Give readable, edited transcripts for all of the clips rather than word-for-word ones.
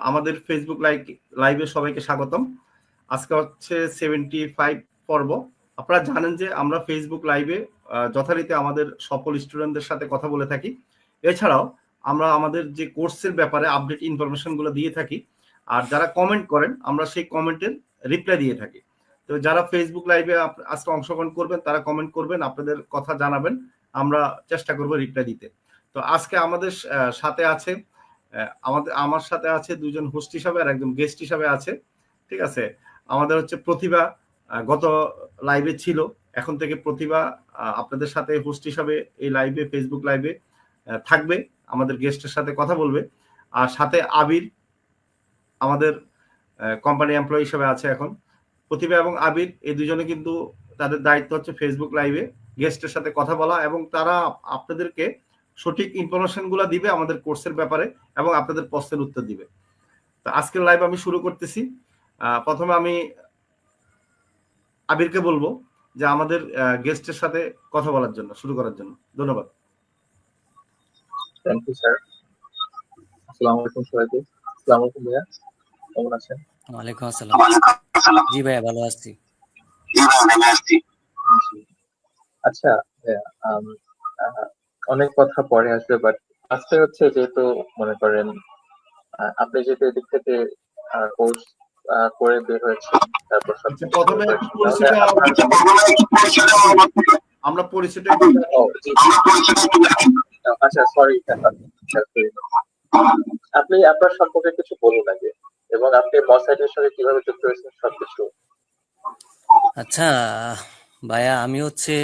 আমাদের ফেসবুক লাইভে সবাইকে স্বাগতম। আজকে হচ্ছে 75 পর্ব। আপনারা জানেন যে আমরা ফেসবুক লাইভে যথারীতি আমাদের সকল স্টুডেন্টদের সাথে কথা বলে থাকি। এছাড়াও আমরা আমাদের যে কোর্সের ব্যাপারে আপডেট ইনফরমেশন গুলো দিয়ে থাকি, আর যারা কমেন্ট করেন আমরা সেই কমেন্টের রিপ্লাই দিয়ে থাকি। তো যারা ফেসবুক লাইভে আজকে অংশগ্রহণ করবেন তারা কমেন্ট করবেন, আপনাদের কথা জানাবেন, আমরা চেষ্টা করব রিপ্লাই দিতে। তো আজকে আমাদের সাথে আছে আমার সাথে আছে দুজন হোস্ট হিসাবে আর একজন গেস্ট হিসাবে আছে। ঠিক আছে, আমাদের হচ্ছে প্রতিভা গত লাইভে ছিল, এখন থেকে প্রতিভা আপনাদের সাথে হোস্ট হিসাবে এই লাইভে ফেসবুক লাইভে থাকবে, আমাদের গেস্টের সাথে কথা বলবে। আর সাথে আবির আমাদের কোম্পানি এমপ্লয়ি হিসেবে আছে এখন। প্রতিভা এবং আবির এই দুজনে কিন্তু তাদের দায়িত্ব হচ্ছে ফেসবুক লাইভে গেস্টের সাথে কথা বলা, এবং তারা আপনাদেরকে সঠিক ইনফরমেশন গুলা দিবে আমাদের কোর্সের ব্যাপারে এবং আপনাদের প্রশ্নের উত্তর দিবে। তো আজকের লাইভ আমি শুরু করতেছি। প্রথমে আমি আবিরকে বলবো যে আমাদের গেস্টের সাথে কথা বলার জন্য, শুরু করার জন্য। ধন্যবাদ। Thank you sir. আসসালামু আলাইকুম সবাইকে। আসসালামু আলাইকুম ভাইয়া, কেমন আছেন? ওয়ালাইকুম আসসালাম। জি ভাইয়া ভালো আছি। আচ্ছা ভাইয়া, অনেক কথা পরে আসবে, বাট আজকে হচ্ছে যেহেতু মনে করেন আপনি যেহেতু এদিক থেকে কোর্স করে বের হয়েছেন, তারপর প্রথমে আমরা পরিচিত। আচ্ছা সরি, আপনি আপনার সম্পর্কে কিছু বলুন আগে, এবং আপনি মসাইটের সাথে কিভাবে যুক্ত হয়েছেন সবকিছু। আচ্ছা ভাইয়া, আমি হচ্ছে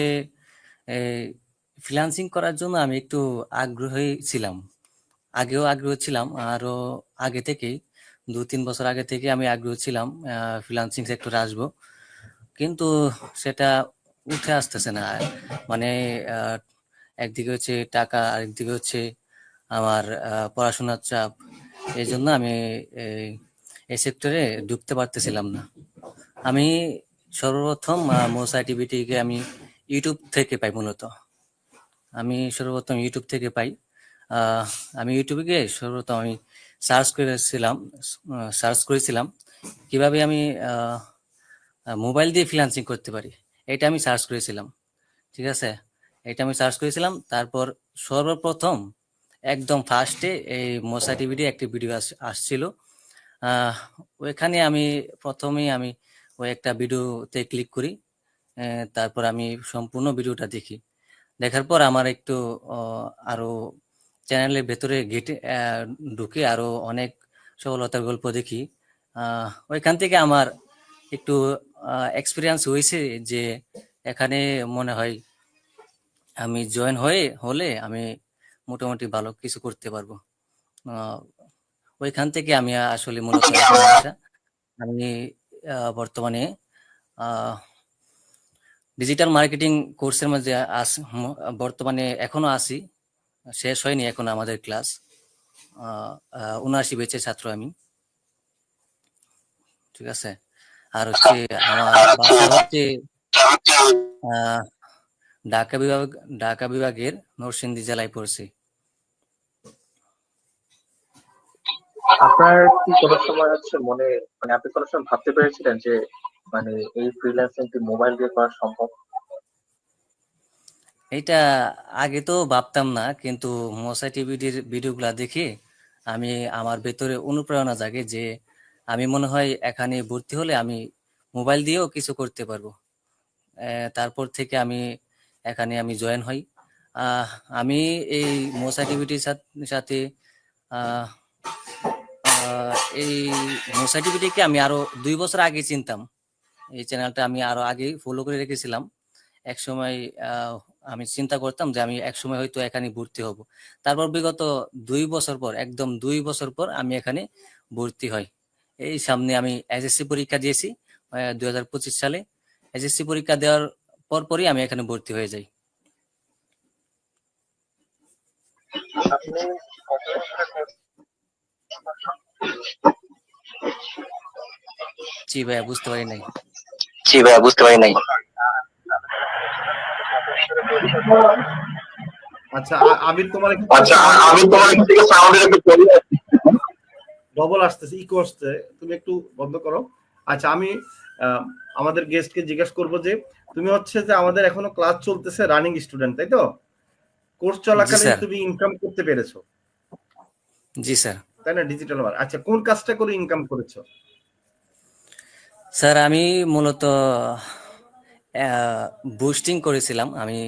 ফ্রিল্যান্সিং করার জন্য আমি একটু আগ্রহী ছিলাম, আগেও আগ্রহী ছিলাম, আরো আগে থেকেই 2-3 বছর আগে থেকে আমি আগ্রহী ছিলাম ফ্রিল্যান্সিং সেক্টরে আসবো, কিন্তু সেটা উঠে আসতেছে না। মানে একদিকে হচ্ছে টাকা, আরেকদিকে হচ্ছে আমার পড়াশোনার চাপ, এই জন্য আমি এই সেক্টরে ঢুকতে পারতেছিলাম না। আমি সর্বপ্রথম মোসা টিভিটিকে আমি ইউটিউব থেকে পাই। মূলত আমি সর্বপ্রথম ইউটিউব থেকে পাই। আমি ইউটিউবে গিয়ে সর্বপ্রথম আমি সার্চ করেছিলাম কিভাবে আমি মোবাইল দিয়ে ফ্রিল্যান্সিং করতে পারি, এটা আমি সার্চ করেছিলাম। ঠিক আছে, এটা আমি সার্চ করেছিলাম। তারপর সর্বপ্রথম একদম ফার্স্টে এই মোসা টিভিটি একটি ভিডিও আসছিল। ওইখানে আমি প্রথমেই আমি ওই একটা ভিডিওতে ক্লিক করি, তারপর আমি সম্পূর্ণ ভিডিওটা দেখি। দেখার পর আমার একটু আরো চ্যানেলের ভেতরে ঢুকে আরো অনেক সফলতার গল্প দেখি। ওইখান থেকে আমার একটু এক্সপিরিয়েন্স হয়েছে যে এখানে মনে হয় আমি জয়েন হলে আমি মোটামুটি ভালো কিছু করতে পারবো। ওইখান থেকে আমি আসলে মূলত আমি বর্তমানে ডিজিটাল মার্কেটিং কোর্সের মধ্যে বর্তমানে এখনো আছি, শেষ হয়নি এখন আমাদের ক্লাস। 79 ব্যাচের ছাত্র আমি। ঠিক আছে, আর হচ্ছে আমার বাসা হচ্ছে ঢাকা বিভাগের নরসিংদী জেলায় পড়ছি। আপনার কি কোনো সময় হচ্ছে মানে আপনি কোনো সময় ভাবতে পেরেছিলেন যে মানে এই ফ্রিল্যান্সিংটি মোবাইল দিয়ে করা সম্ভব? এটা আগে তো ভাবতাম না, কিন্তু মোসা টিভির ভিডিওগুলা দেখে আমার ভেতরে অনুপ্রেরণা জাগে যে আমি মনে হয় এখানে ভর্তি হলে আমি মোবাইল দিয়েও কিছু করতে পারবো। তারপর থেকে আমি এখানে জয়েন হই। আমি এই মোসা টিভিটির সাথে এই মোসা টিভিটিকে আমি আরো 2 বছর আগে চিনতাম। এই চ্যানেলটা আমি আরো আগে ফলো করে রেখেছিলাম। এক সময় আমি চিন্তা করতাম যে আমি এক সময় হয়তো এখানে ভর্তি হব। তারপর বিগত 2 বছর পর, একদম 2 বছর পর আমি এখানে ভর্তি হই। এই সামনে আমি এসএসসি পরীক্ষা দিয়েছি 2025 সালে। এসএসসি পরীক্ষা দেওয়ার পরপরই আমি এখানে ভর্তি হয়ে যাই। জি ভাইয়া, বুঝতে পারি নাই। আচ্ছা আবির, তোমার সাউন্ডের একটু প্রবলেম। ডবল আসতেছে, ইকো আসছে, তুমি একটু বন্ধ করো। আচ্ছা, আমি আমাদের গেস্টকে জিজ্ঞেস করব যে তুমি হচ্ছে যে আমাদের এখনো ক্লাস চলতেছে, রানিং স্টুডেন্ট, তাই তো? কোর্স জি চলাকালীন স্যার। তুমি ইনকাম করতে পেরেছো, জি স্যার। তাই না? Digital work. আচ্ছা, কোন কাজটা করে ইনকাম করেছো? স্যার আমি মূলত বুস্টিং করেছিলাম। আমি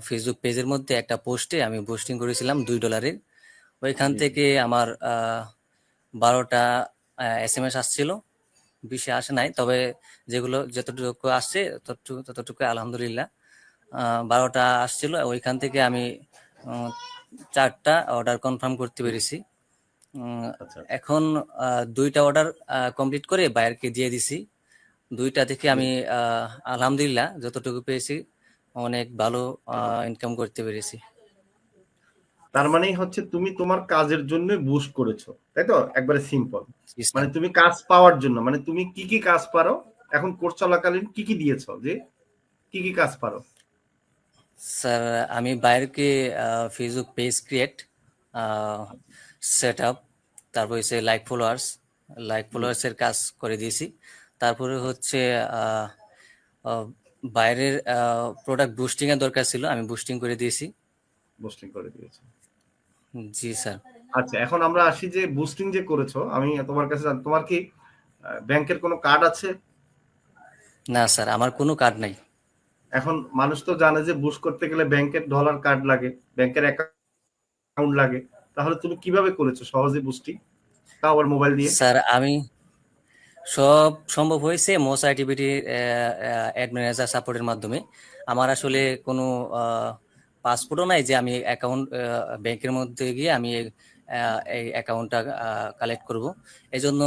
ফেসবুক পেজের মধ্যে একটা পোস্টে আমি বুস্টিং করেছিলাম $2। ওইখান জি জি। থেকে আমার 12টা SMS আসছিল, 20 আসে নাই, তবে যেগুলো যতটুকু আসছে ততটুকু আলহামদুলিল্লাহ। 12টা আসছিল, ওইখান থেকে আমি 4টা অর্ডার কনফার্ম করতে পেরেছি। আচ্ছা এখন 2টা অর্ডার কমপ্লিট করে বায়ারকে দিয়ে দিছি। 2টা থেকে আমি আলহামদুলিল্লাহ যতটুকু পেয়েছি অনেক ভালো ইনকাম করতে পেরেছি। তার মানেই হচ্ছে তুমি তোমার কাজের জন্য বুস্ট করেছো, তাই তো? একবারে সিম্পল। জি স্যার। মানে তুমি কাজ পাওয়ার জন্য, মানে তুমি কি কি কাজ পারো, এখন কোর্স চলাকালীন কি কি দিয়েছো, যে কি কি কাজ পারো? স্যার আমি বায়ারকে Facebook page create, set up, তারপর হচ্ছে লাইক ফলোয়ার্সের কাজ করে দিয়েছি। তারপরে হচ্ছে আহ, আহ, বাইরের প্রোডাক্ট বুস্টিং এর দরকার ছিল, আমি বুস্টিং করে দিয়েছি। বুস্টিং করে দিয়েছো। জি স্যার। আচ্ছা, এখন আমরা আসি যে বুস্টিং যে করেছো, আমি তোমার কাছে তোমার কি ব্যাংকের কোনো কার্ড আছে? না স্যার, আমার কোনো কার্ড নাই। এখন মানুষ তো জানে যে বুস্ট করতে গেলে ব্যাংকের ডলার কার্ড লাগে, ব্যাংকের অ্যাকাউন্ট লাগে। তাহলে তুমি কিভাবে করেছো সহজে বুস্টিং, তাও আবার মোবাইল দিয়ে? স্যার আমি সব সম্ভব হয়েছে মোস আইটিভিটি অ্যাড ম্যানেজার সাপোর্টের মাধ্যমে। আমার আসলে কোনো পাসপোর্টও নাই যে আমি অ্যাকাউন্ট ব্যাংকের মধ্যে গিয়ে আমি এই অ্যাকাউন্টটা কালেক্ট করব। এই জন্য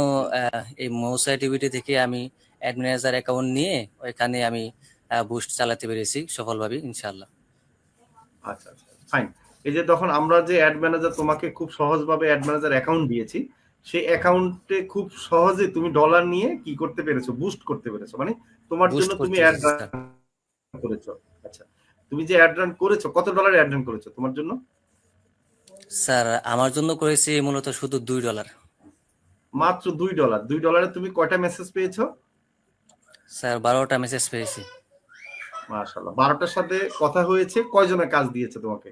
এই মোস আইটিভিটি থেকে আমি অ্যাড ম্যানেজার অ্যাকাউন্ট নিয়ে ওইখানে আমি বুস্ট চালাতে পেরেছি সফলভাবে ইনশাআল্লাহ। আচ্ছা আচ্ছা, ফাইন। এই যে তখন আমরা যে অ্যাড ম্যানেজার তোমাকে খুব সহজভাবে অ্যাড ম্যানেজার অ্যাকাউন্ট দিয়েছি, সেই অ্যাকাউন্টে খুব সহজে তুমি ডলার নিয়ে কি করতে পেরেছো, বুস্ট করতে পেরেছো, মানে তোমার বুস্ট জন্য তুমি করতে অ্যাড পেরেছি স্যার। রান করেছো। আচ্ছা, তুমি যে অ্যাড রান করেছো, কত ডলার অ্যাড রান করেছো তোমার জন্য? স্যার আমার জন্য করেছি মূলত শুধু $2। মাত্র $2। $2 তুমি কয়টা মেসেজ পেয়েছো? স্যার 12টা মেসেজ পেয়েছি। মাশাআল্লাহ। 12টার সাথে কথা হয়েছে, কয়জনের কাজ দিয়েছে তোমাকে?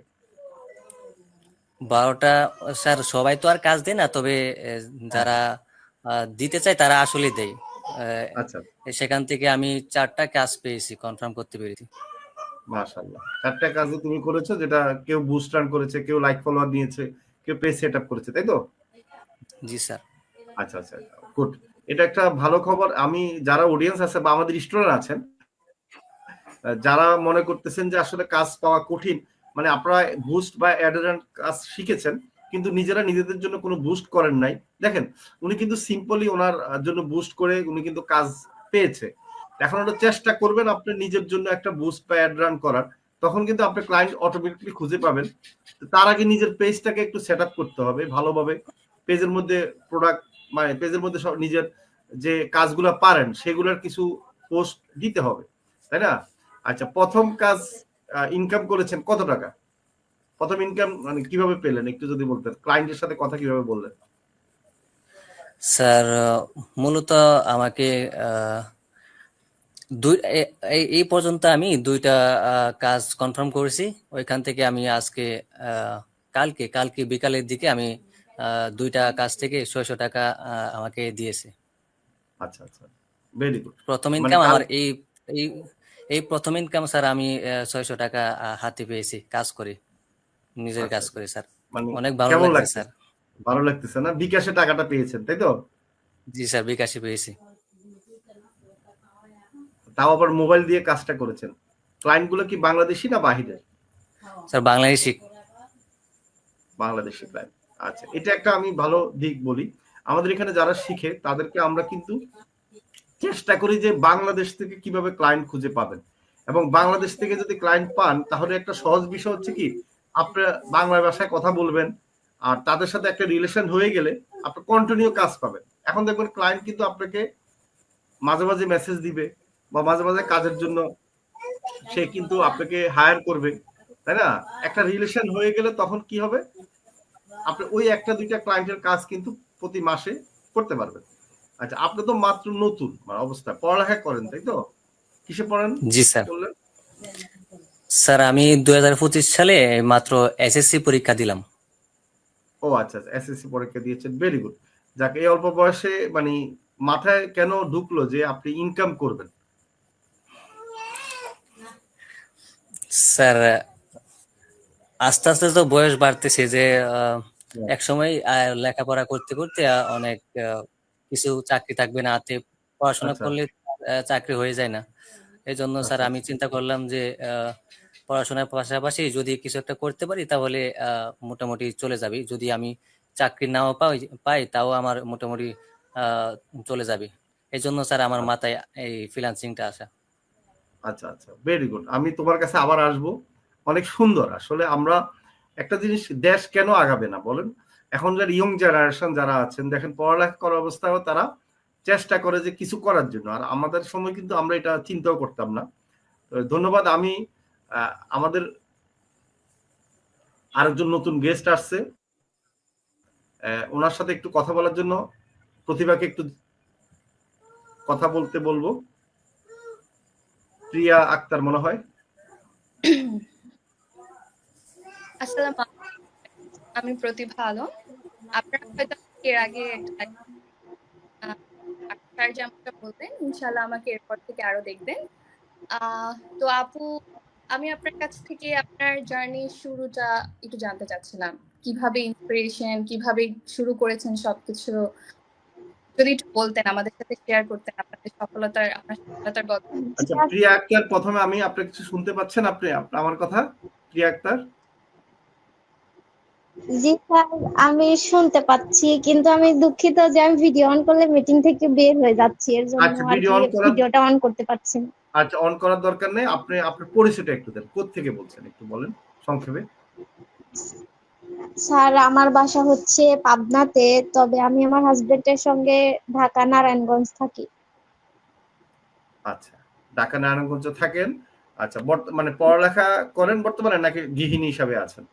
12টা। স্যার সবাই তো আর কাজ দেয় না, তবে হ্যাঁ। যারা দিতে চায় তারা আসলে দেয়। আচ্ছা, সেখান থেকে আমি 4টা কাজ পেয়েছি, কনফার্ম করতে পেরেছি। মাশাআল্লাহ। 4টা কাজও তুমি করেছো, যেটা কেউ বুস্ট রান করেছে, কেউ লাইক ফলোয়ার নিয়েছে, কেউ পেজ সেট আপ করেছে, তাই তো? জি স্যার। আচ্ছা আচ্ছা, গুড। এটা একটা ভালো খবর। আমি যারা অডিয়েন্স আছে বা আমাদের স্টুডেন্ট আছেন, যারা মনে করতেছেন যে আসলে কাজ পাওয়া কঠিন, মানে আপনারা বুস্ট বা অ্যাডারেন্ট কাজ শিখেছেন কিন্তু নিজেরা নিজেদের জন্য কোনো বুস্ট করেন নাই, দেখেন উনি কিন্তু সিম্পলি ওনার জন্য বুস্ট করে উনি কিন্তু কাজ পেয়েছে। এখন ওটা চেষ্টা করবেন আপনি নিজের জন্য একটা বুস্ট বা অ্যাড রান করার, তখন কিন্তু আপনি ক্লায়েন্ট অটোমেটিকলি খুঁজে পাবেন। তার আগে নিজের পেজটাকে একটু সেট আপ করতে হবে ভালোভাবে। পেজের মধ্যে প্রোডাক্ট, মানে পেজের মধ্যে সব নিজের যে কাজগুলো পারেন সেগুলোর কিছু পোস্ট দিতে হবে, তাই না? আচ্ছা, প্রথম কাজ ইনকাম করেছেন কত টাকা? প্রথম ইনকাম মানে কিভাবে পেলেন একটু যদি বলতেন, ক্লায়েন্টের সাথে কথা কিভাবে বললেন? স্যার মূলত আমাকে আহ, এই পর্যন্ত আমি 2টা কাজ কনফার্ম করেছি। ওইখান থেকে আমি আজকে আহ, কালকে কালকে বিকালের দিকে আমি 2টা কাজ থেকে 600 টাকা আমাকে দিয়েছে। আচ্ছা আচ্ছা, ভেরি গুড। প্রথম মানে ইনকাম কাল, আমার এই এই প্রথম ইনকাম স্যার, আমি 600 টাকা হাতে পেয়েছি কাজ করে, নিজের আচ্ছা কাজ আচ্ছা, করে স্যার। মানে অনেক ভালো কেমন লাগছে স্যার। লাগতেছে? ভালো লাগতেছে না? বিকাশে টাকাটা পেয়েছেন, তাই তো? জি স্যার, বিকাশে পেয়েছি। তাও আবার মোবাইল দিয়ে কাজটা করেছেন। ক্লায়েন্ট গুলো কি বাংলাদেশি না বাহিরের? স্যার বাংলাদেশি। বাংলাদেশি ক্লায়েন্ট। আচ্ছা, এটা একটা আমি ভালো দিক বলি। আমাদের এখানে যারা শিখে তাদেরকে আমরা কিন্তু চেষ্টা করি যে বাংলাদেশ থেকে কিভাবে ক্লায়েন্ট খুঁজে পাবেন, এবং বাংলাদেশ থেকে যদি ক্লায়েন্ট পান তাহলে একটা সহজ বিষয় হচ্ছে কি, আপনি বাংলা ভাষায় কথা বলবেন, আর তাদের সাথে একটা রিলেশন হয়ে গেলে আপনি কন্টিনিউ কাজ পাবেন। এখন দেখবেন ক্লায়েন্ট কিন্তু আপনাকে মাঝে মাঝে মেসেজ দিবে বা মাঝে মাঝে কাজের জন্য সে কিন্তু আপনাকে হায়ার করবে, তাই না? একটা রিলেশন হয়ে গেলে তখন কি হবে, আপনি ওই একটা দুইটা ক্লায়েন্টের কাজ কিন্তু প্রতি মাসে করতে পারবেন। আচ্ছা, আপনি তো মাত্র নতুন মানে অবস্থা, পড়ালেখা করেন তাই তো? কিসে পড়েন জি স্যার। বললেন? স্যার আমি 2025 সালে মাত্র এসএসসি পরীক্ষা দিলাম। ও আচ্ছা, এসএসসি পরীক্ষা দিয়েছেন, ভেরি গুড। যাকে এই অল্প বয়সে মানে মাথায় কেন ঢুকলো যে আপনি ইনকাম করবেন? স্যার আস্তে আস্তে তো বয়স বাড়তেছে যে এক সময় লেখাপড়া করতে করতে অনেক কিছু চাকরি থাকবে না হাতে, পড়াশোনা আচ্ছা করলে চাকরি হয়ে যায় না। এই জন্য স্যার আচ্ছা আমি চিন্তা করলাম যে পড়াশোনার পাশাপাশি যদি কিছু একটা করতে পারি তাহলে মোটামুটি চলে যাবে। যদি আমি চাকরি নাও পাই তাও আমার মোটামুটি আহ, চলে যাবে। এই জন্য স্যার আমার আচ্ছা মাথায় এই ফ্রিল্যান্সিংটা আসা। আচ্ছা আচ্ছা, ভেরি গুড। আমি তোমার কাছে আবার আসবো। অনেক সুন্দর। আসলে আমরা একটা জিনিস, দেশ কেন আগাবে না বলেন? এখন যারা ইয়ং জেনারেশন যারা আছেন, দেখেন পড়ালেখা করা অবস্থায়ও তারা চেষ্টা করে যে কিছু করার জন্য। আর আমাদের সময় কিন্তু আমরা এটা চিন্তাও করতাম না। তো ধন্যবাদ। আমি আমাদের আরেকজন নতুন গেস্ট আসছে, ওনার সাথে একটু কথা বলার জন্য প্রতিভাকে একটু কথা বলতে বলবো। প্রিয়া আক্তার মনে হয়। আসসালামু আলাইকুম, আমি প্রতিভা আলম। আপনারা হয়তো এর আগে স্যার যেমনটা বলবেন, ইনশাল্লাহ আমাকে এরপর থেকে আরো দেখবেন। তো আপু, আমি আপনার কাছ থেকে আপনার জার্নি শুরুটা একটু জানতে চাচ্ছিলাম। কিভাবে ইন্সপিরেশন, কিভাবে শুরু করেছেন সবকিছু, যদি একটু বলতেন, আমাদের সাথে শেয়ার করতেন আপনার সফলতার গল্প। আচ্ছা প্রিয়া আক্তার, প্রথমে আমি আপনার কিছু শুনতে পাচ্ছেন আপনি আমার কথা? প্রিয়া আক্তার, জি স্যার, আমি শুনতে পাচ্ছি, কিন্তু আমি দুঃখিত যে আমি ভিডিও অন করলে মিটিং থেকে বের হয়ে যাচ্ছি, এর জন্য আচ্ছা আর ভিডিও কি অন করার, ভিডিওটা অন করতে পারছি না। আচ্ছা অন করার দরকার নেই। আপনি আপনার পরিচয়টা একটু দেন, কোত্থেকে বলছেন একটু বলেন সংক্ষেপে। স্যার আমার বাসা হচ্ছে পাবনাতে, তবে আমি আমার হাজবেন্ডের সঙ্গে ঢাকা নারায়ণগঞ্জ থাকি। আচ্ছা, ঢাকা নারায়ণগঞ্জে থাকেন। আচ্ছা, মানে পড়ালেখা করেন বর্তমানে নাকি গৃহিণী হিসাবে আছেন?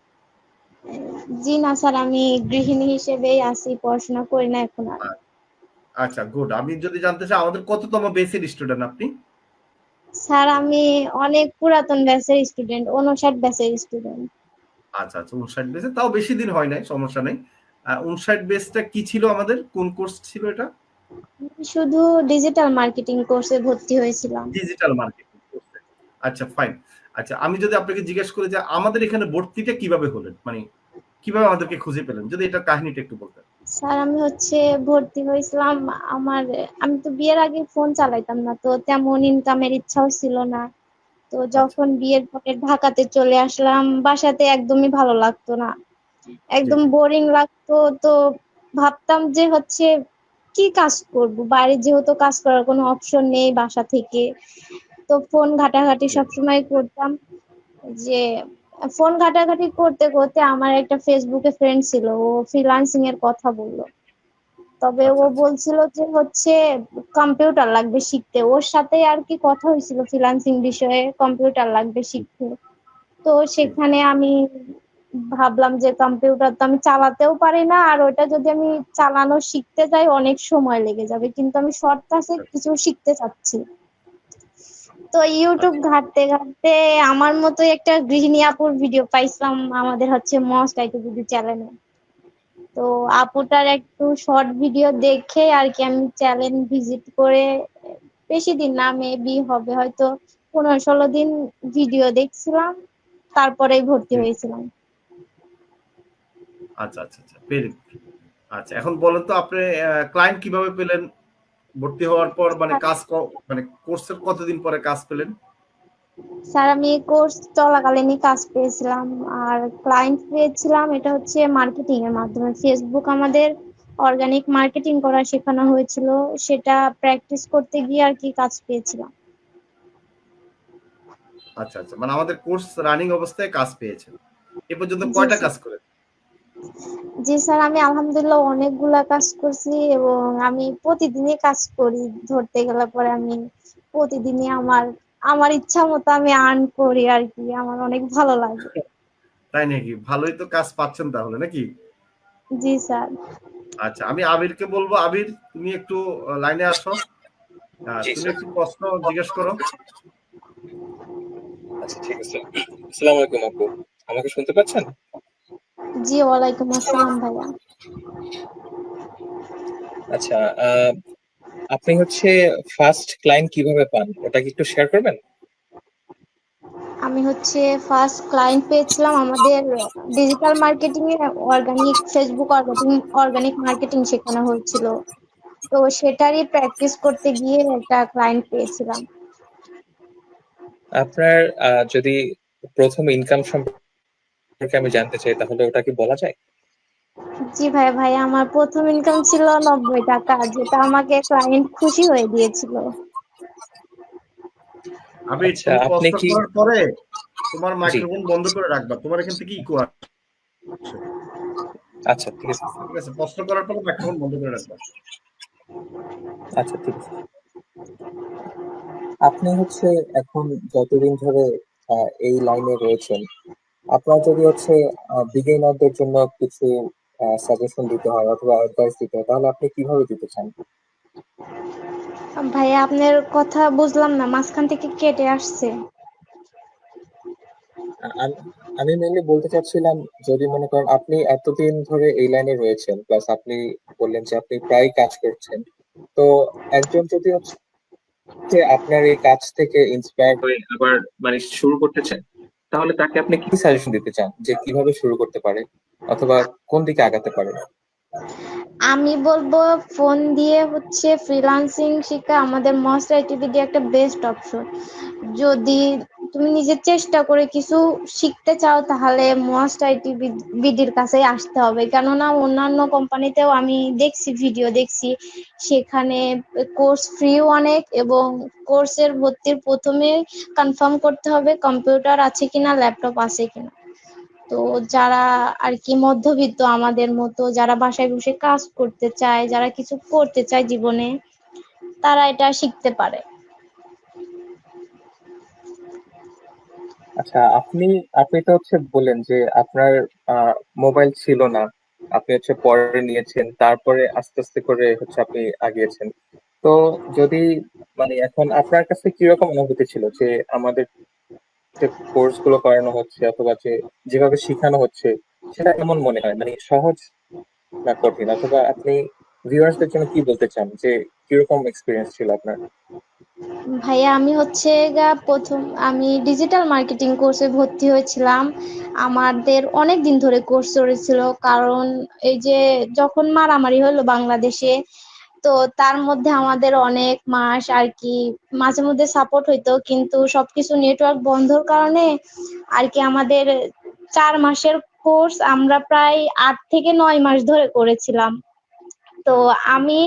জি না স্যার, আমি গৃহিণী হিসেবেই আছি, পড়াশোনা করি না এখন আর। আচ্ছা গুড। আমি যদি জানতে চাই আমাদের কততম বেসের স্টুডেন্ট আপনি? স্যার আমি অনেক পুরাতন ব্যাচের স্টুডেন্ট, 59 ব্যাচের স্টুডেন্ট। আচ্ছা আচ্ছা, 59 বেসে, তাও বেশি দিন হয় নাই, সমস্যা নেই। 59 বেসটা কি ছিল আমাদের, কোন কোর্স ছিল এটা? শুধু ডিজিটাল মার্কেটিং কোর্সে ভর্তি হয়েছিলাম। ডিজিটাল মার্কেটিং কোর্সে। আচ্ছা ফাইন। আচ্ছা আমি যদি আপনাকে জিজ্ঞেস করি যে আমাদের এখানে ভর্তিটা কিভাবে হলেন, মানে কিভাবে আমাদেরকে খুঁজে পেলেন, যদি এটা কাহিনীটা একটু বলতেন। স্যার আমি ভর্তি হয়েছিলাম, আমি তো বিয়ের আগে ফোন চালাইতাম না, তো তেমন ইনকামের ইচ্ছাও ছিল না। তো আচ্ছা যখন বিয়ের পরে ঢাকাতে চলে আসলাম, বাসাতে একদমই ভালো লাগতো না, জি একদম জি বোরিং লাগতো। তো ভাবতাম যে কি কাজ করব, বাইরে যেহেতু কাজ করার কোনো অপশন নেই বাসা থেকে। তো ফোন ঘাটাঘাটি জি। সবসময় করতাম। যে ফোন ঘাটাঘাটি করতে করতে আমার একটা ফেসবুকে ফ্রেন্ড ছিল, ও ফ্রিল্যান্সিং এর কথা বললো। তবে ও আচ্ছা আচ্ছা বলছিল যে কম্পিউটার লাগবে শিখতে, ওর সাথে আর কি কথা হয়েছিল ফ্রিল্যান্সিং বিষয়ে, কম্পিউটার লাগবে শিখতে। তো জি সেখানে আমি ভাবলাম যে কম্পিউটার তো আমি চালাতেও পারি না, আর ওটা যদি আমি চালানো শিখতে যাই অনেক সময় লেগে যাবে, কিন্তু আমি শর্ট কাটে কিছু শিখতে চাচ্ছি। তো ইউটিউব আচ্ছা ঘাটতে ঘাটতে আমার মতো একটা গৃহিণী আপুর ভিডিও পাইছিলাম, আমাদের মস্ট আইটি চ্যানেলে। তো আপুটার একটু শর্ট ভিডিও দেখে আর কি আমি চ্যানেল ভিজিট করে, বেশি দিন না, মেবি হবে হয়তো 15-16 দিন ভিডিও দেখছিলাম, তারপরেই ভর্তি জি। হয়েছিলাম। আচ্ছা আচ্ছা আচ্ছা, ভেরি গুড। আচ্ছা এখন বলেন তো আপনি ক্লায়েন্ট কিভাবে পেলেন ভর্তি হওয়ার পর, মানে মানে কোর্সের কতদিন পরে কাজ পেলেন? স্যার আমি কোর্স চলাকালীনই কাজ পেয়েছিলাম, আর ক্লায়েন্ট পেয়েছিলাম এটা মার্কেটিং এর মাধ্যমে। ফেসবুক আমাদের অর্গানিক মার্কেটিং করা শেখানো হয়েছিল, সেটা প্র্যাকটিস করতে গিয়ে আর কি কাজ পেয়েছিলাম। আচ্ছা আচ্ছা, মানে আমাদের কোর্স রানিং অবস্থায় কাজ পেয়েছেন। এ পর্যন্ত জি কয়টা স্যার। কাজ করেন? জি স্যার, আমি আলহামদুলিল্লাহ অনেকগুলা কাজ করছি, এবং আমি প্রতিদিনই কাজ করি। ধরতে গেলে পরে আমি প্রতিদিনই আমার আমার ইচ্ছা মতো আমি আর্ন করি আর কি, আমার অনেক ভালো লাগে। তাই নাকি? ভালোই তো কাজ পাচ্ছেন তাহলে নাকি? জি স্যার। আচ্ছা, আমি আবিরকে বলবো, আবির তুমি একটু লাইনে আসো। জি তুমি স্যার। একটু প্রশ্ন জিজ্ঞেস করো। আচ্ছা ঠিক আছে। আসসালামু আলাইকুম আপু, আমাকে শুনতে পাচ্ছেন? জি, ওয়ালাইকুম আসসালাম ভাইয়া। আচ্ছা, আপনি হচ্ছে ফার্স্ট ক্লায়েন্ট কিভাবে পান, ওটা কি একটু শেয়ার করবেন? আমি হচ্ছে ফার্স্ট ক্লায়েন্ট পেয়েছিলাম আমাদের ডিজিটাল মার্কেটিং এ, অর্গানিক ফেসবুক অর্গানিক মার্কেটিং শেখানো হয়েছিল। তো সেটারই প্র্যাকটিস করতে গিয়ে একটা ক্লায়েন্ট পেয়েছিলাম। আপনার যদি প্রথম ইনকাম সম্পর্কে আমি জানতে চাই, তাহলে ওটা কি বলা যায়? জি ভাইয়া, আমার প্রথম ইনকাম ছিল 90 টাকা, যেটা আমাকে ক্লায়েন্ট খুশি হয়ে দিয়েছিল। আবির, আচ্ছা, তুমি আপনি প্রশ্ন কি? করার পরে তোমার জি, মাইক্রোফোন বন্ধ করে রাখবা, তোমার এখান থেকে ইকো আসছে। আচ্ছা ঠিক আছে। ঠিক আছে, প্রশ্ন করার পরে মাইক্রোফোন বন্ধ করে রাখবা। আচ্ছা ঠিক আছে। আপনি হচ্ছে এখন যতদিন ধরে এই লাইনে রয়েছেন, আপনার যদি হচ্ছে বিগিনারদের জন্য কিছু সাজেশন দিতে হয় অথবা অ্যাডভাইস দিতে হয়, তাহলে আপনি কিভাবে দিতে চান? ভাইয়া, আপনার কথা বুঝলাম না, মাঝখান থেকে কেটে আসছে। আ- আমি মেনলি বলতে চাচ্ছিলাম, যদি মনে করেন আপনি এতদিন ধরে এই লাইনে রয়েছেন, প্লাস আপনি বললেন যে আপনি প্রায় কাজ করছেন, তো একজন যদি হচ্ছে আপনার এই কাজ থেকে ইন্সপায়ার হয়ে আবার মানে শুরু করতে চান, তাহলে তাকে আপনি কি সাজেশন দিতে চান যে কিভাবে শুরু করতে পারে অথবা কোন দিকে আগাতে পারে? আমি বলবো ফোন দিয়ে হচ্ছে ফ্রিল্যান্সিং শেখা আমাদের মস্ট আইটিভিডি একটা বেস্ট অপশন। যদি তুমি নিজের চেষ্টা করে কিছু শিখতে চাও, তাহলে মস্ট আইটিভিডির কাছে আসতে হবে। কেননা অন্যান্য কোম্পানিতেও আমি দেখছি, ভিডিও দেখছি, সেখানে কোর্স ফ্রিও অনেক, এবং কোর্সের ভর্তির প্রথমে কনফার্ম করতে হবে কম্পিউটার আছে কিনা, ল্যাপটপ আছে কিনা। তো যারা আর কি মধ্যবিত্ত, আমাদের মতো যারা বাসায় বসে কাজ করতে চায়, যারা কিছু করতে চায় জীবনে, তারা এটা শিখতে পারে। আচ্ছা, আপনি আপনি তো হচ্ছে বললেন যে আপনার মোবাইল ছিল না, আপনি হচ্ছে পরে নিয়েছেন, তারপরে আস্তে আস্তে করে হচ্ছে আপনি আগিয়েছেন। তো যদি মানে এখন আপনার কাছে কিরকম অনুভূতি ছিল যে আমাদের যে কোর্স গুলো করানো হচ্ছে অথবা যে যেভাবে শেখানো হচ্ছে, সেটা কেমন মনে হয়, মানে সহজ না কঠিন? অথবা আপনি ভিউয়ার্সদের জন্য কি বলতে চান যে কিরকম এক্সপিরিয়েন্স ছিল আপনার? ভাইয়া, আমি হচ্ছে প্রথম আমি ডিজিটাল মার্কেটিং কোর্সে ভর্তি হয়েছিলাম। আমাদের অনেক দিন ধরে কোর্স চলেছিল, কারণ এই যে যখন মারামারি হলো বাংলাদেশে, তো তার মধ্যে আমাদের অনেক মাস আর কি মাঝে মধ্যে সাপোর্ট হইতো, কিন্তু সবকিছু নেটওয়ার্ক বন্ধর কারণে আর কি আমাদের 4 মাসের কোর্স আমরা প্রায় 8 থেকে 9 মাস ধরে করেছিলাম। তো আমি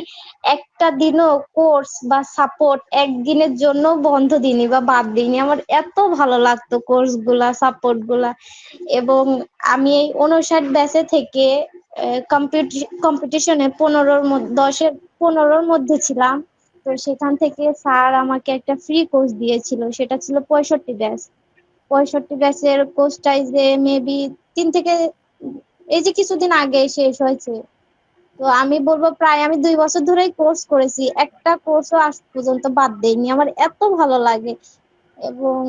একটা দিনও কোর্স বা সাপোর্ট একদিনের জন্য বন্ধ দিইনি বা বাদ দিইনি। আমার এত ভালো লাগতো কোর্স গুলা, সাপোর্ট গুলা। এবং আমি এই 59 ব্যাচে থেকে কম্পিটিশনে 10-এর 15-র মধ্যে ছিলাম। তো সেখান থেকে স্যার আমাকে একটা ফ্রি কোর্স দিয়েছিল, সেটা ছিল 65 ব্যাচ। 65 ব্যাচের কোর্সটাই যে মেবি 3 থেকে এই যে কিছুদিন আগে শেষ হয়েছে। তো আমি বলবো প্রায় আমি 2 বছর ধরেই কোর্স করেছি, একটা কোর্সও আজ পর্যন্ত বাদ দেইনি। আমার এত ভালো লাগে। এবং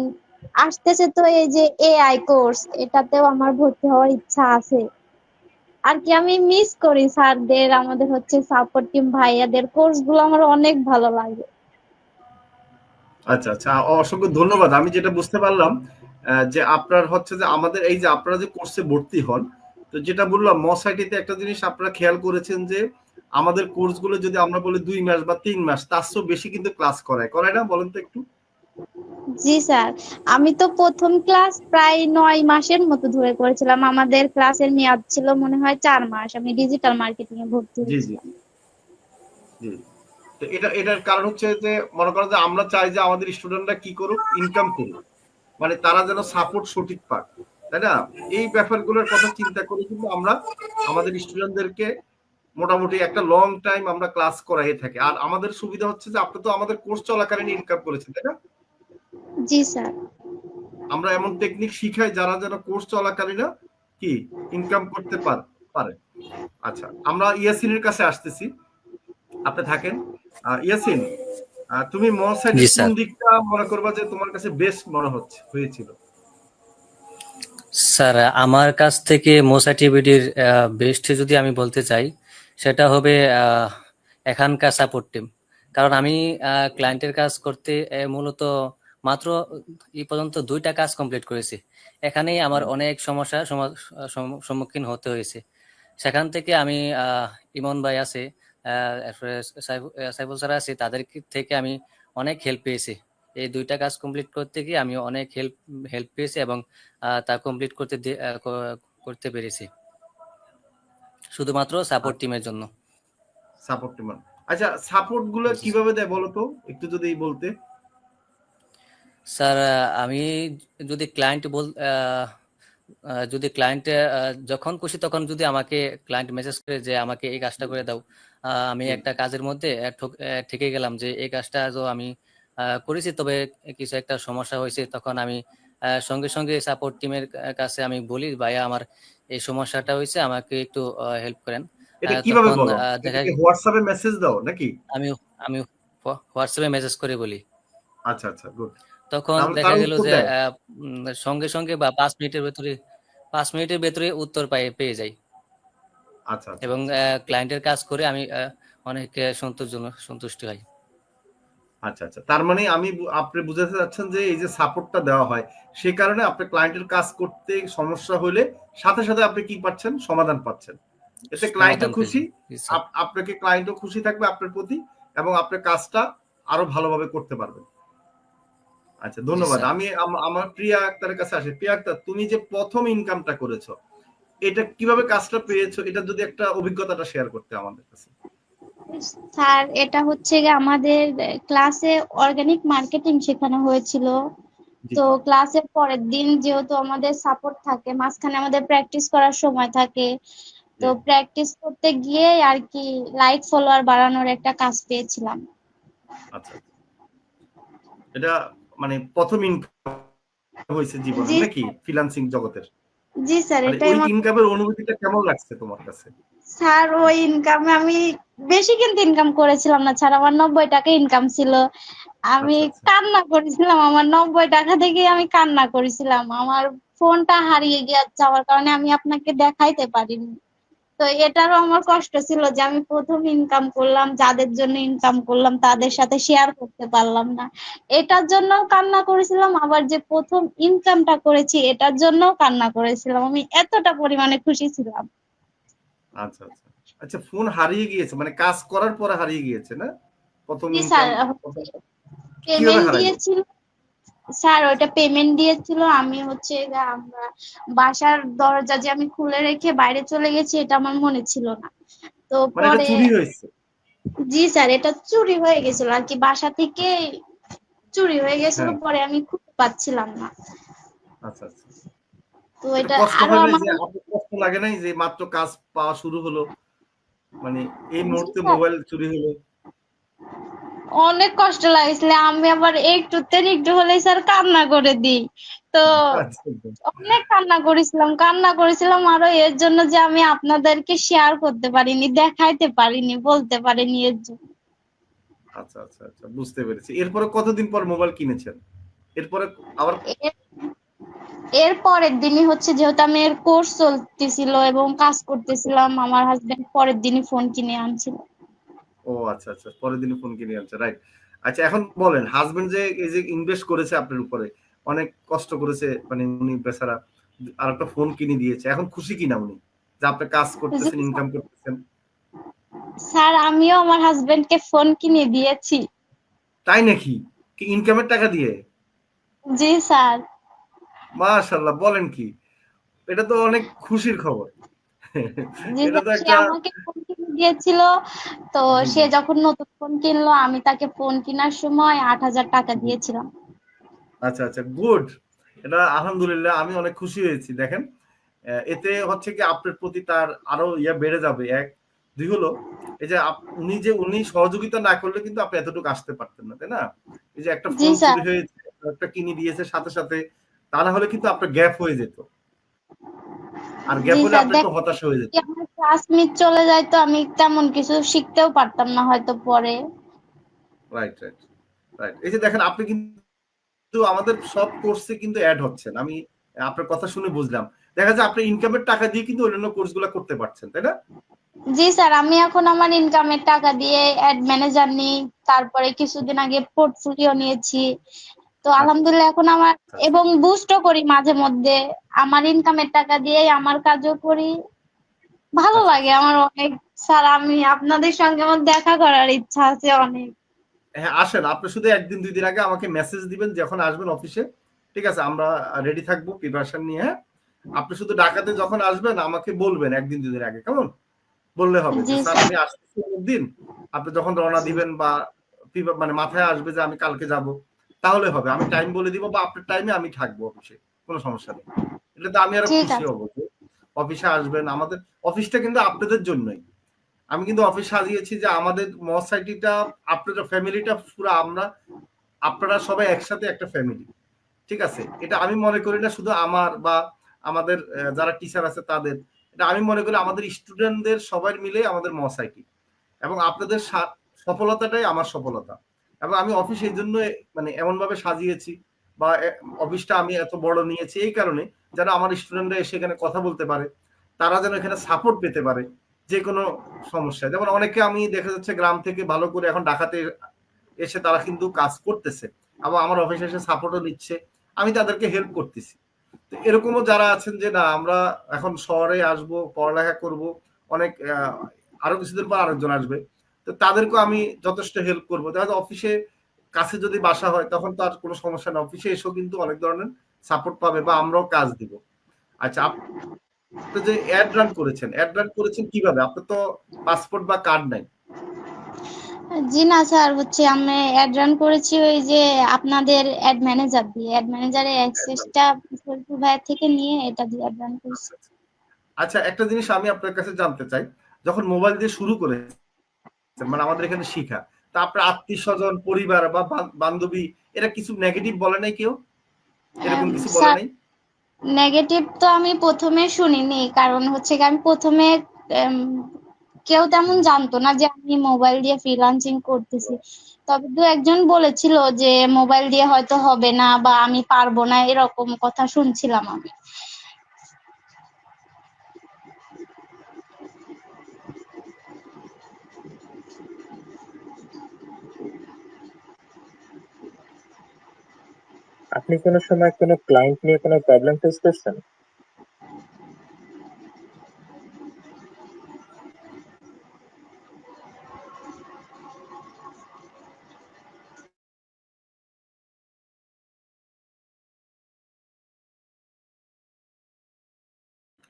আসতেছে তো এই যে এআই কোর্স, এটাতেও আমার ভর্তি হওয়ার ইচ্ছা আছে। আর কি আমি মিস করি স্যারদের, আমাদের হচ্ছে সাপোর্ট টিম ভাইয়াদের কোর্স গুলো আমার অনেক ভালো লাগে। আচ্ছা আচ্ছা, অসংখ্য ধন্যবাদ। আমি যেটা বুঝতে পারলাম যে আপনার হচ্ছে যে আমাদের এই যে আপনারা যে কোর্সে ভর্তি হন, তো যেটা বললাম মসাইটিতে একটা জিনিস আপনারা খেয়াল করেছেন যে আমাদের কোর্সগুলো যদি আমরা বলি 2 মাস বা 3 মাস, তার চেয়েও বেশি কিন্তু ক্লাস করায় না, বলেন তো একটু। জি স্যার, আমি তো প্রথম ক্লাস প্রায় 9 মাসের মতো ধরে করেছিলাম। আমাদের ক্লাসের মেয়াদ ছিল মনে হয় 4 মাস। আমি ডিজিটাল মার্কেটিং এ ভর্তি জি জি হয়েছিলাম। জি। তো এটার কারণ হচ্ছে যে মনে করেন যে আমরা চাই যে আমাদের স্টুডেন্টরা কি করুক, ইনকাম করুক, মানে তারা যেন সাপোর্ট সঠিক পাক, তাই না? এই ব্যাপারগুলোর কথা চিন্তা করে কিন্তু আমরা আমাদের স্টুডেন্টদেরকে মোটামুটি একটা লং টাইম আমরা ক্লাস করাই থাকি। আর আমাদের সুবিধা হচ্ছে যে আপনি তো আমাদের কোর্স চলাকালীন ইনকাম করেছেন, তাই না? জি স্যার। আমরা এমন টেকনিক শিখাই যারা যেন কোর্স চলাকালীন কি ইনকাম করতে পারে। আচ্ছা, আমরা ইয়াসিনের কাছে আসতেছি, আপনি থাকেন। ইয়াসিন, তুমি জি মহাসাইটের কোন স্যার। দিকটা মনে করবা যে তোমার কাছে বেস্ট মনে হয়েছিল? স্যার আমার কাছ থেকে মোসাটিভিটির বেস্ট যদি আমি বলতে চাই, সেটা হবে এখানকার সাপোর্ট টিম। কারণ আমি ক্লায়েন্টের কাজ করতে মূলত মাত্র এই পর্যন্ত 2টা কাজ কমপ্লিট করেছি। এখানেই আমার অনেক সমস্যার সম্মুখীন হতে হয়েছে। সেখান থেকে আমি ইমন ভাই আছে, এরপরে সাইফুল স্যার আছে, তাদের থেকে আমি অনেক হেল্প পেয়েছি। এই 2টা কাজ কমপ্লিট করতে গিয়ে আমি অনেক হেল্প পেয়েছি এবং তা কমপ্লিট করতে পেরেছি শুধুমাত্র সাপোর্ট টিমের জন্য। সাপোর্ট টিম, আচ্ছা সাপোর্ট গুলো কিভাবে দেয় বলো তো, একটু যদি বলতে। স্যার আমি যদি ক্লায়েন্ট যখন খুশি তখন যদি আমাকে ক্লায়েন্ট মেসেজ করে যে আমাকে এই কাজটা করে দাও, আমি একটা কাজের মধ্যে ঠেকে গেলাম যে এই কাজটা তো আমি করেছি, তবে কিছু একটা সমস্যা হয়েছে, তখন আমি সঙ্গে সঙ্গে সাপোর্ট টিমের কাছে আমি বলি, ভাইয়া আমার এই সমস্যাটা হয়েছে, আমাকে একটু হেল্প করেন। এটা কিভাবে তখন বলো? এটা কি হোয়াটসঅ্যাপে মেসেজ দাও নাকি? আমি আমি হোয়াটসঅ্যাপে মেসেজ করে বলি। আচ্ছা আচ্ছা, গুড। তখন দেখা গেল যে সঙ্গে সঙ্গে বা 5 মিনিটের ভেতরে উত্তর পেয়ে যাই। আচ্ছা, এবং ক্লায়েন্টের কাজ করে আমি অনেক সন্তুষ্ট হই। আচ্ছা আচ্ছা, তার মানে আপনি বুঝাতে চাচ্ছেন যে এই যে সাপোর্টটা দেওয়া হয় সেই কারণে আপনি ক্লায়েন্টের কাজ করতে সমস্যা হলে সাথে সাথে আপনি কি পাচ্ছেন, সমাধান পাচ্ছেন। এতে ক্লায়েন্টও খুশি, আপনাকে ক্লায়েন্টও খুশি থাকবে আপনার প্রতি, এবং আপনার কাজটা আরো ভালোভাবে করতে পারবেন। আচ্ছা, ধন্যবাদ। আমি আমার প্রিয়া আক্তারের কাছে আসি। প্রিয়া আক্তার, তুমি যে প্রথম ইনকামটা করেছো, এটা কিভাবে কাজটা পেয়েছো, এটা যদি একটা অভিজ্ঞতাটা শেয়ার করতে আমাদের কাছে। স্যার এটা হচ্ছে আমাদের ক্লাসে অর্গানিক মার্কেটিং শেখানো হয়েছিল। তো ক্লাসের পরের দিন যেহেতু আমাদের সাপোর্ট থাকে, মাঝখানে আমাদের প্র্যাকটিস করার সময় থাকে, তো প্র্যাকটিস করতে গিয়ে আর কি লাইক ফলোয়ার বাড়ানোর একটা কাজ পেয়েছিলাম। আচ্ছা, এটা মানে প্রথম ইনকাম হয়েছে জীবনে নাকি ফ্রিল্যান্সিং জগতের? জি স্যার, এটাই। ওই ইনকামের অনুভূতিটা কেমন লাগছে তোমার কাছে? স্যার ওই ইনকামে আমি বেশি কিন্তু ইনকাম করেছিলাম না স্যার, আমার 90 টাকা ইনকাম ছিল। আমি কান্না করেছিলাম, আমার 90 টাকা থেকে আমি কান্না করেছিলাম। আমার ফোনটা হারিয়ে যাওয়ার কারণে আমি আপনাকে দেখাইতে পারিনি। তো এটারও আমার কষ্ট ছিল যে আমি প্রথম ইনকাম করলাম, যাদের জন্য ইনকাম করলাম তাদের সাথে শেয়ার করতে পারলাম না, এটার জন্যও কান্না করেছিলাম। আবার যে প্রথম ইনকামটা করেছি এটার জন্যও কান্না করেছিলাম। আমি এতটা পরিমাণে খুশি ছিলাম। আচ্ছা আচ্ছা আচ্ছা, ফোন হারিয়ে গিয়েছে মানে কাজ করার পরে হারিয়ে গিয়েছে না? প্রথম স্যার কিভাবে পেমেন্ট হারাইলো? দিয়েছিল স্যার, ওইটা পেমেন্ট দিয়েছিল। আমি হচ্ছে আমরা বাসার দরজা যে আমি খুলে রেখে বাইরে চলে গেছি এটা আমার মনে ছিল না। তো মানে এটা পরে চুরি হয়েছে? জি স্যার, এটা চুরি হয়ে গেছিল আর কি, বাসা থেকে চুরি হয়ে গেছিল, পরে আমি খুঁজে পাচ্ছিলাম না। আচ্ছা আচ্ছা, তো এটা এটা কষ্ট আরো হয় নাই আমার যে, আপনার কষ্ট লাগে নাই যে মাত্র কাজ পাওয়া শুরু হলো, মানে এই জি মুহূর্তে স্যার, মোবাইল চুরি হলো? অনেক কষ্ট লাগছিল। আমি আবার একটু হলেই স্যার কান্না করে দিই। তো আচ্ছা অনেক কান্না করেছিলাম আরো, এর জন্য যে আমি আপনাদেরকে শেয়ার করতে পারিনি, দেখাইতে পারিনি, বলতে পারিনি এর জন্য। আচ্ছা আচ্ছা আচ্ছা, বুঝতে পেরেছি। এরপরে কতদিন পর মোবাইল কিনেছেন? এরপরে আবার এর পরের দিনই হচ্ছে, যেহেতু আমি এর কোর্স চলতেছিল এবং কাজ করতেছিলাম, আমার হাজবেন্ড পরের দিনই ফোন কিনে আনছিল। ও আচ্ছা আচ্ছা, পরের দিন ফোন কিনে আনছে, রাইট। আচ্ছা, এখন বলেন, হাজবেন্ড যে এই যে ইনভেস্ট করেছে আপনার উপরে, অনেক কষ্ট করেছে, মানে উনি বেচারা আর একটা ফোন কিনে দিয়েছে, এখন খুশি কিনা উনি যে আপনি কাজ করতেছেন, ইনকাম করতেছেন? স্যার আমিও আমার হাজবেন্ডকে ফোন কিনে দিয়েছি। তাই নাকি? কি ইনকামের টাকা দিয়ে? জি স্যার। মাশাআল্লাহ, বলেন কি? এটা তো অনেক খুশির খবর। জি এটা স্যার, তো সে একটা আমাকে ফোন কিনে দিয়েছিল। তো সে যখন নতুন ফোন কিনলো আমি তাকে ফোন কেনার সময় 8,000 টাকা দিয়েছিলাম। আচ্ছা আচ্ছা, গুড। এটা আলহামদুলিল্লাহ, আমি অনেক খুশি হয়েছি। দেখেন, এতে হচ্ছে কি আপনার প্রতি তার আরো বেড়ে যাবে। এক, দুই হলো এই যে উনি সহযোগিতা না করলে কিন্তু আপনি এতটুকু আসতে পারতেন না, তাই না? এই যে একটা জি ফোন স্যার। চুরি হয়েছে, একটা কিনে দিয়েছে সাথে সাথে, তা না হলে কিন্তু আপনার গ্যাপ হয়ে যেত, আর গ্যাপ জি হলে স্যার, আপনি একটু হতাশ হয়ে যেত। আমার মিনিট চলে যায় তো আমি তেমন কিছু শিখতেও পারতাম না হয়তো পরে। Right right right. এই যে দেখেন আপনি কিন্তু আমাদের সব কোর্সে কিন্তু অ্যাড হচ্ছেন, আমি আপনার কথা শুনে বুঝলাম। দেখা যায় আপনি ইনকামের টাকা দিয়ে কিন্তু অন্যান্য কোর্সগুলো করতে পারছেন, তাই না? জি স্যার, আমি এখন আমার ইনকামের টাকা দিয়ে অ্যাড ম্যানেজার নিই, তারপরে কিছুদিন আগে পোর্টফোলিও নিয়েছি। তো আচ্ছা আলহামদুলিল্লাহ এখন আমার, আচ্ছা। এবং বুস্টও করি মাঝে মধ্যে আমার ইনকামের টাকা দিয়ে, আমার কাজও করি, ভালো আচ্ছা লাগে আমার অনেক। স্যার আমি আপনাদের সঙ্গে আমার দেখা করার ইচ্ছা আছে অনেক। হ্যাঁ আসেন, আপনি শুধু একদিন 2 দিন আগে আমাকে মেসেজ দিবেন যখন আসবেন অফিসে, ঠিক আছে? আমরা রেডি থাকবো প্রিপারেশন নিয়ে। হ্যাঁ, আপনি শুধু ঢাকাতে যখন আসবেন আমাকে বলবেন একদিন 2 দিন আগে, কেমন? বললে হবে জি যে স্যার স্যার। আমি আসছি একদিন, আপনি যখন রওনা দিবেন বা মানে মাথায় আসবে যে আমি কালকে যাব, তাহলে হবে। আমি টাইম বলে দিব বা আপনার টাইমে আমি থাকবো অফিসে, কোনো সমস্যা নেই। এটা তো আমি আরো ঠিক খুশি আছে। হব যে অফিসে আসবেন। আমাদের অফিসটা কিন্তু আপনাদের জন্যই। আমি কিন্তু অফিস সাজিয়েছি যে আমাদের মসাইটিটা, আপনাদের ফ্যামিলিটা পুরো আমরা, আপনারা সবাই একসাথে একটা ফ্যামিলি, ঠিক আছে? এটা আমি মনে করি না শুধু আমার বা আমাদের যারা টিচার আছে তাদের, এটা আমি মনে করি আমাদের স্টুডেন্টদের সবাই মিলে আমাদের মসাইটি, এবং আপনাদের সফলতাটাই আমার সফলতা। এবং আমি অফিস এই জন্য মানে এমন ভাবে সাজিয়েছি বা অফিসটা আমি এত বড় নিয়েছি এই কারণে, যেন আমার স্টুডেন্টরা এসে এখানে কথা বলতে পারে, তারা যেন এখানে সাপোর্ট পেতে পারে যে কোনো সমস্যায়। যেমন অনেকে আমি দেখা যাচ্ছে গ্রাম থেকে ভালো করে এখন ঢাকাতে এসে তারা কিন্তু কাজ করতেছে, আবার আমার অফিসে এসে সাপোর্টও নিচ্ছে, আমি তাদেরকে হেল্প করতেছি। তো এরকমও যারা আছেন যে না আমরা এখন শহরে আসব, পড়ালেখা করব, অনেক আরো কিছুদিন পর আরেকজন আসবে, তো তাদেরকেও আমি যথেষ্ট হেল্প করবো। দেখা যায় অফিসে কাছে যদি বাসা হয় তখন তো আর কোনো সমস্যা না, অফিসে এসেও কিন্তু অনেক ধরনের সাপোর্ট পাবে বা আমরাও কাজ দিব। আচ্ছা, আপনি যে অ্যাড রান করেছেন কিভাবে? আপনার তো পাসপোর্ট বা কার্ড নাই। জি না স্যার, হচ্ছে আমি অ্যাড রান করেছি ওই যে আপনাদের অ্যাড ম্যানেজার দিয়ে, অ্যাড ম্যানেজারের অ্যাক্সেসটা ফরিদপুর ভাইয়ের থেকে নিয়ে এটা দিয়ে অ্যাড রান করেছি। আচ্ছা আচ্ছা। আচ্ছা, একটা জিনিস আমি আপনার কাছে জানতে চাই, যখন মোবাইল দিয়ে শুরু করেছেন মানে আমাদের এখানে শিখা, তা আপনার আত্মীয় স্বজন পরিবার বা বান্ধবী এরা কিছু নেগেটিভ বলে নাই কেউ? এরকম কিছু বলে স্যার নাই? নেগেটিভ তো আমি প্রথমে শুনিনি, কারণ হচ্ছে কি আমি প্রথমে উম, কেউ তেমন জানতো না যে আমি মোবাইল দিয়ে ফ্রিল্যান্সিং করতেছি। তবে দু একজন বলেছিল যে মোবাইল দিয়ে হয়তো হবে না বা আমি পারবো না, এরকম কথা শুনছিলাম আমি। আপনি কোনো সময় কোনো ক্লায়েন্ট নিয়ে কোনো প্রবলেম ফেস করছেন?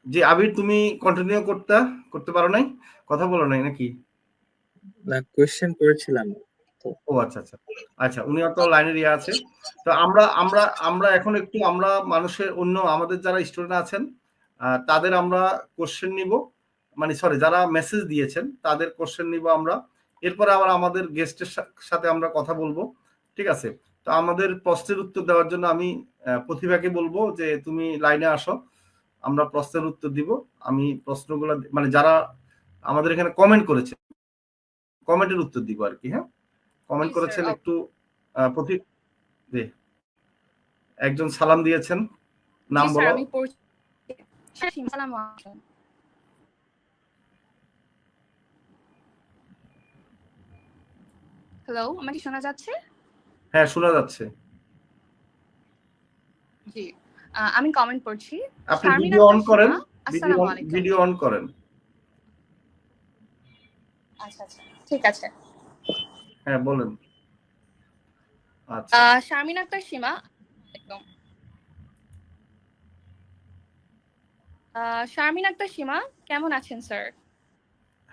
যে আবির তুমি কন্টিনিউ করতে পারো নাই, কথা বলো নাই নাকি? না, কোয়েশ্চেন করেছিলাম তো। ও আচ্ছা আচ্ছা। আচ্ছা, উনি তো লাইনের ইয়ে আছে। তো আমরা আমরা আমরা এখন একটু আমরা মানুষের অন্য আমাদের যারা স্টুডেন্ট আছেন তাদের আমরা কোশ্চেন নিব, মানে সরি যারা মেসেজ দিয়েছেন তাদের কোশ্চেন নিব আমরা। এরপরে আবার আমাদের গেস্টের সাথে আমরা কথা বলবো, ঠিক আছে? তো আমাদের প্রশ্নের উত্তর দেওয়ার জন্য আমি প্রতিভাকে বলবো যে তুমি লাইনে আসো, আমরা প্রশ্নের উত্তর দিব। আমি প্রশ্নগুলো মানে যারা আমাদের এখানে কমেন্ট করেছে কমেন্টের উত্তর দিব আর কি। হ্যাঁ, জি কমেন্ট স্যার। করেছেন একটু প্রতি জি, একজন সালাম দিয়েছেন, জি নাম স্যার, বলো। আমি পড়ছি। আসসালামু আলাইকুম। হ্যালো, আমাকে শোনা যাচ্ছে? হ্যাঁ, শোনা যাচ্ছে। জি। আমি কমেন্ট পড়ছি। আপনি শারমিন ভিডিও অন আক্তার করেন, সীমা, আসসালামু আলাইকুম। ভিডিও অন করেন। আচ্ছা আচ্ছা, ঠিক আছে। হ্যাঁ বলেন। আচ্ছা, শারমিন আক্তার সীমা, আসসালামু আলাইকুম। শারমিন আক্তার সীমা, কেমন আছেন স্যার?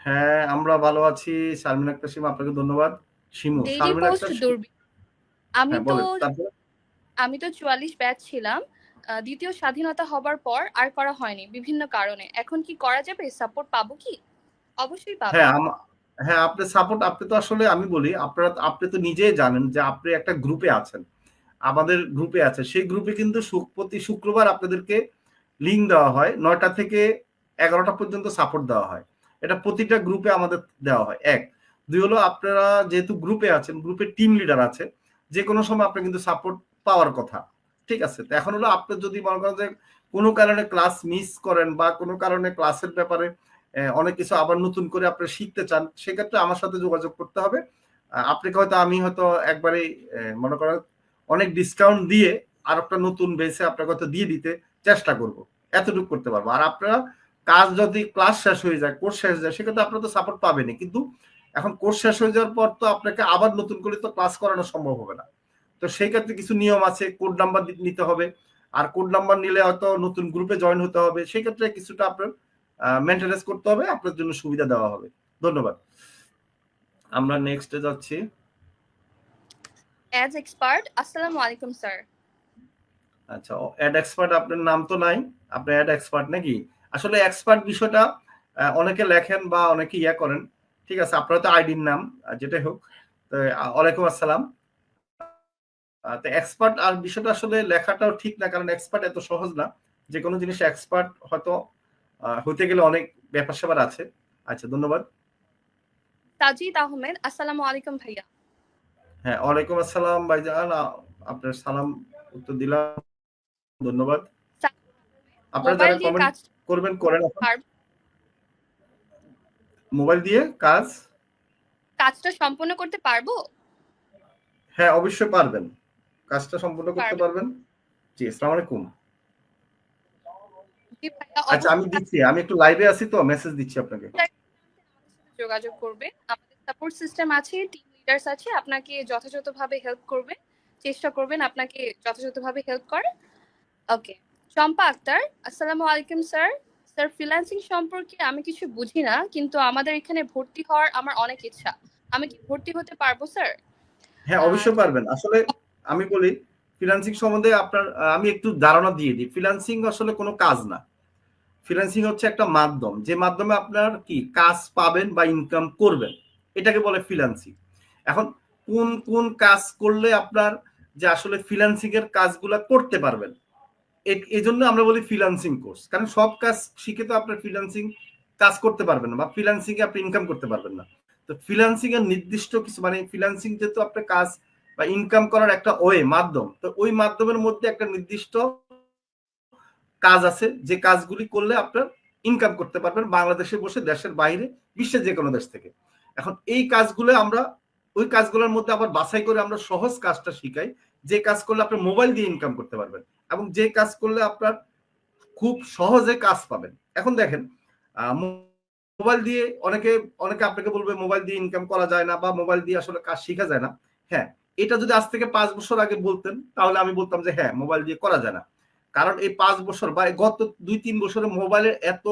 হ্যাঁ আমরা ভালো আছি। শারমিন আক্তার সীমা, আপনাকে ধন্যবাদ। শিমু, ডেইলি শারমিন পোস্ট আক্তার দুর্বি আমি হ্যাঁ তো বলেন তারপরে। আমি তো 44 ব্যাচ ছিলাম। দ্বিতীয় স্বাধীনতা হবার পর আর করা হয়নি বিভিন্ন কারণে। এখন কি করা যাবে? সাপোর্ট পাবো কি? অবশ্যই হ্যাঁ পাবেন। হ্যাঁ, আপনার সাপোর্ট, আপনি তো আসলে আমি বলি আপনারা, আপনি তো নিজেই জানেন যে আপনি একটা গ্রুপে আছেন, আমাদের গ্রুপে আছে। সেই গ্রুপে কিন্তু প্রতি শুক্রবার আপনাদেরকে লিঙ্ক দেওয়া হয়, 9টা থেকে 11টা পর্যন্ত সাপোর্ট দেওয়া হয়। এটা প্রতিটা গ্রুপে আমাদের দেওয়া হয়। এক, দুই হলো আপনারা যেহেতু গ্রুপে আছেন, গ্রুপে টিম লিডার আছে, যে কোনো সময় আপনার কিন্তু সাপোর্ট পাওয়ার কথা, ঠিক আছে? তো এখন হলো আপনি যদি মনে করেন যে কোনো কারণে ক্লাস মিস করেন বা কোনো কারণে ক্লাসের ব্যাপারে অনেক কিছু আবার নতুন করে আপনি শিখতে চান, সেক্ষেত্রে আমার সাথে যোগাযোগ করতে হবে। আপনাকে হয়তো আমি হয়তো একবারে মনে করেন অনেক ডিসকাউন্ট দিয়ে আর একটা নতুন বেসে আপনাকে হয়তো দিয়ে দিতে চেষ্টা করব, এতটুকু করতে পারবো। আর আপনারা কাজ যদি ক্লাস শেষ হয়ে যায়, কোর্স শেষ হয়ে যায়, সেক্ষেত্রে আপনারা তো সাপোর্ট পাবেনই, কিন্তু এখন কোর্স শেষ হয়ে যাওয়ার পর তো আপনাকে আবার নতুন করে তো ক্লাস করানো সম্ভব হবে না। তো সেই ক্ষেত্রে কিছু নিয়ম আছে, কোড নাম্বার নিতে হবে, আর কোড নাম্বার নিলে হয়তো নতুন গ্রুপে জয়েন হতে হবে, সেই ক্ষেত্রে কিছুটা আপনার মেনটেনেন্স করতে হবে, আপনার জন্য সুবিধা দেওয়া হবে। ধন্যবাদ। আমরা নেক্সটে যাচ্ছি। অ্যাজ এক্সপার্ট, আসসালামু আলাইকুম স্যার। আচ্ছা, অ্যাড এক্সপার্ট আপনার নাম তো নাই, আপনি অ্যাড এক্সপার্ট নাকি? আসলে এক্সপার্ট বিষয়টা অনেকে লেখেন বা অনেকে ইয়া করেন, ঠিক আছে, আপনার তো আইডির নাম যেটাই হোক। তো ওয়ালাইকুম আসসালাম। তো এক্সপার্ট আর বিষয়টা আসলে লেখাটাও ঠিক না, কারণ এক্সপার্ট এত সহজ না, যে কোনো জিনিস এক্সপার্ট হয়তো হতে গেলে অনেক ব্যাপার স্যাপার আছে। আচ্ছা, ধন্যবাদ। সাজিদ আহমেদ, আসসালামু আলাইকুম ভাইয়া। হ্যাঁ, ওয়ালাইকুম আসসালাম ভাইজান, আপনার সালাম উত্তর দিলাম, ধন্যবাদ। আপনারা মোবাইল যারা দিয়ে কমেন্ট কাজ করবেন করেন। পারবো? মোবাইল দিয়ে কাজটা সম্পূর্ণ করতে পারবো? হ্যাঁ, অবশ্যই পারবেন, কাজটা সম্পূর্ণ করতে পারবেন। পারবেন। জি, আসসালামু আলাইকুম। জি ভাইয়া, আচ্ছা, আমি দিচ্ছি, আমি একটু লাইভে আছি তো মেসেজ দিচ্ছি আপনাকে। যোগাযোগ করবে, আমাদের সাপোর্ট সিস্টেম আছে, টিম লিডার্স আছে, আপনাকে যথাযথভাবে হেল্প করবে, চেষ্টা করবেন আপনাকে যথাযথভাবে হেল্প করে। ওকে। চম্পা আক্তার, আসসালামু আলাইকুম স্যার। স্যার, ফ্রিল্যান্সিং সম্পর্কে আমি কিছু বুঝি না, কিন্তু আমাদের এখানে ভর্তি হওয়ার আমার অনেক ইচ্ছা। আমি কি ভর্তি হতে পারবো স্যার? হ্যাঁ, অবশ্যই পারবেন। আসলে আমি বলি ফ্রিল্যান্সিং সম্বন্ধে আপনার আমি একটু ধারণা দিয়ে দিই। ফ্রিল্যান্সিং আসলে কোনো কাজ না, ফ্রিল্যান্সিং হচ্ছে একটা মাধ্যম, যে মাধ্যমে আপনার কি কাজ পাবেন বা ইনকাম করবেন, এটাকে বলে ফ্রিল্যান্সিং। এখন কোন কোন কাজ করলে আপনার যে আসলে ফ্রিল্যান্সিং এর কাজগুলো করতে পারবেন, এই জন্য আমরা বলি ফ্রিল্যান্সিং কোর্স। কারণ সব কাজ শিখে তো আপনার ফ্রিল্যান্সিং কাজ করতে পারবেন না, বা ফ্রিল্যান্সিং এ আপনি ইনকাম করতে পারবেন না। তো ফ্রিল্যান্সিং এর নির্দিষ্ট কিছু, মানে ফ্রিল্যান্সিং যেহেতু আপনার কাজ বা ইনকাম করার একটা মাধ্যম, তো ওই মাধ্যমের মধ্যে একটা নির্দিষ্ট কাজ আছে, যে কাজগুলি করলে আপনার ইনকাম করতে পারবেন বাংলাদেশে বসে, দেশের বাইরে, বিশ্বের যে কোনো দেশ থেকে। এখন এই কাজগুলো আমরা ওই কাজগুলোর মধ্যে আবার বাছাই করে আমরা সহজ কাজটা শিখাই, যে কাজ করলে আপনি মোবাইল দিয়ে ইনকাম করতে পারবেন, এবং যে কাজ করলে আপনার খুব সহজে কাজ পাবেন। এখন দেখেন, মোবাইল দিয়ে অনেকে অনেকে আপনাকে বলবে মোবাইল দিয়ে ইনকাম করা যায় না, বা মোবাইল দিয়ে আসলে কাজ শেখা যায় না। হ্যাঁ, এটা যদি আজ থেকে 5 বছর আগে বলতেন, তাহলে আমি বলতাম যে হ্যাঁ, মোবাইল দিয়ে করা যায় না। কারণ এই 5 বছর বা গত 2-3 বছরে মোবাইলের এত